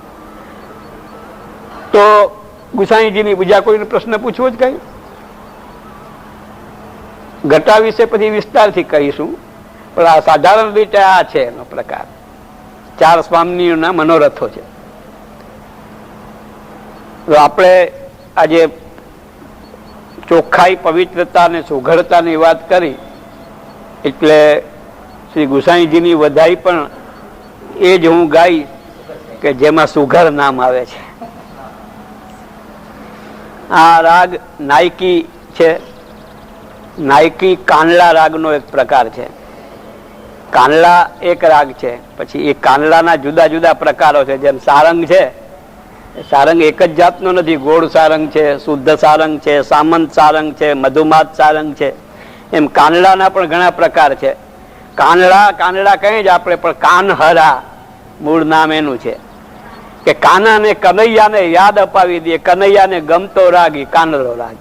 Speaker 2: તો ગુસાઈજીની બીજા કોઈને પ્રશ્ન પૂછવો જ કઈ? ઘટા વિશે પછી વિસ્તારથી કહીશું, પણ આ સાધારણ રીતે આ છે એનો પ્રકાર. 4 સ્વામીઓના મનોરથો છે. આપણે આજે ચોખ્ખાઈ, પવિત્રતા અને સુઘડતાની વાત કરી, એટલે શ્રી ગુસાઈજીની વધાઈ પણ એ જ હું ગાઈ કે જેમાં સુઘડ નામ આવે છે. આ રાગ નાયકી છે. નાયકી કાનલા રાગનો એક પ્રકાર છે. કાનલા એક રાગ છે, પછી એ કાનલાના જુદા જુદા પ્રકારો છે. જેમ સારંગ છે, સારંગ એક જ જાતનો નથી. ગોળ સારંગ છે, શુદ્ધ સારંગ છે, સામંત સારંગ છે, મધુમાત સારંગ છે. એમ કાનલાના પણ ઘણા પ્રકાર છે. કાનડા કહીએ જ આપણે, પણ કાનહરા મૂળ નામ એનું છે. કે કાનાને કનૈયાને યાદ અપાવી દે, કનૈયાને ગમતો રાગી કાનરો રાગ,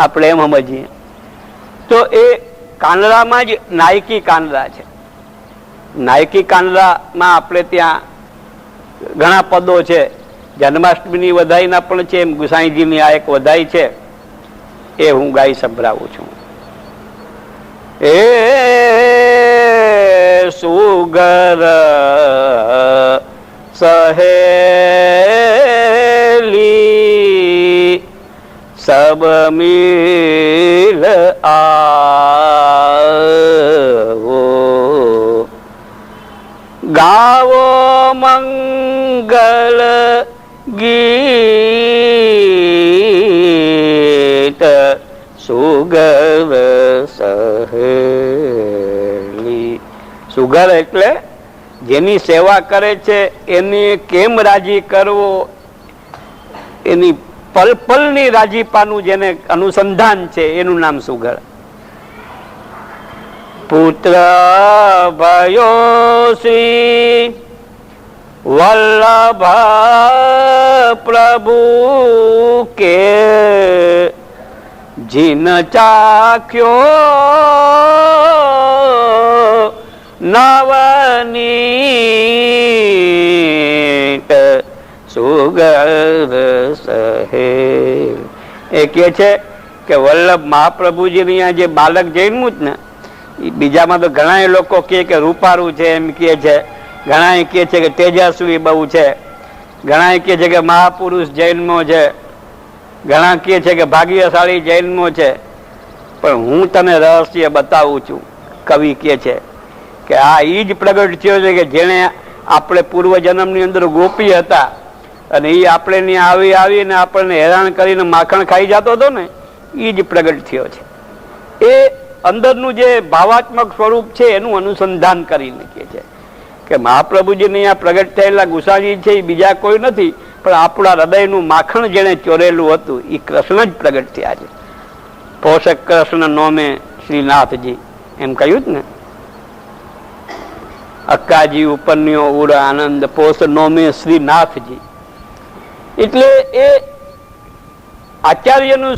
Speaker 2: આપણે એમ સમજીએ તો એ કાનરામાં જ નાયકી કાનરા છે. નાયકી કાનરામાં આપણે ત્યાં ઘણા પદો છે, જન્માષ્ટમીની વધાઈના પણ છે, એમ ગુસાઈજીની આ એક વધાઈ છે, એ હું ગાઈ સંભળાવું છું. એ સુગર સહેલી સબ મિલ આવો, ગાવો મંગલ ગીત સુગર સહેલી. સુગર એટલે જેની સેવા કરે છે એને કેમ રાજી કરવો, એની પલ પલની રાજીપાનું જેને અનુસંધાન છે એનું નામ સુગર. પુત્ર ભયો શ્રી વલ્લભ પ્રભુ કે જીન ચાખ્યો નવનીત સુગર સહેલ. એ કહે છે કે વલ્લભ મહાપ્રભુજી અહીંયા જે બાલક જન્મ્યું જ ને, બીજામાં તો ઘણા લોકો કહે કે રૂપારું છે એમ કહે છે, ઘણા કહે છે કે તેજસ્વી બહુ છે, ઘણા કહે છે કે મહાપુરુષ જૈનમો છે, ઘણા કહે છે કે ભાગ્યશાળી જૈનમો છે. પણ હું તને રહસ્ય બતાવું છું. કવિ કહે છે કે આ એ જ પ્રગટ થયો છે કે જેણે આપણે પૂર્વજન્મની અંદર ગોપી હતા અને એ આપણે ત્યાં આવીને આપણને હેરાન કરીને માખણ ખાઈ જતો હતો ને, એ જ પ્રગટ થયો છે. એ અંદરનું જે ભાવાત્મક સ્વરૂપ છે એનું અનુસંધાન કરીને કહે છે કે મહાપ્રભુજીને અહીંયા પ્રગટ થયેલા ગુસાજી છે એ બીજા કોઈ નથી, પણ આપણા હૃદયનું માખણ જેને ચોરેલું હતું એ કૃષ્ણ જ પ્રગટ થયા છે. પોષક કૃષ્ણ નોમે શ્રીનાથજી એમ કહ્યું જ ને, અક્કાજી ઉપન્યો ઉર આનંદ પોષ નોમે શ્રીનાથજી. એટલે એ આચાર્યનું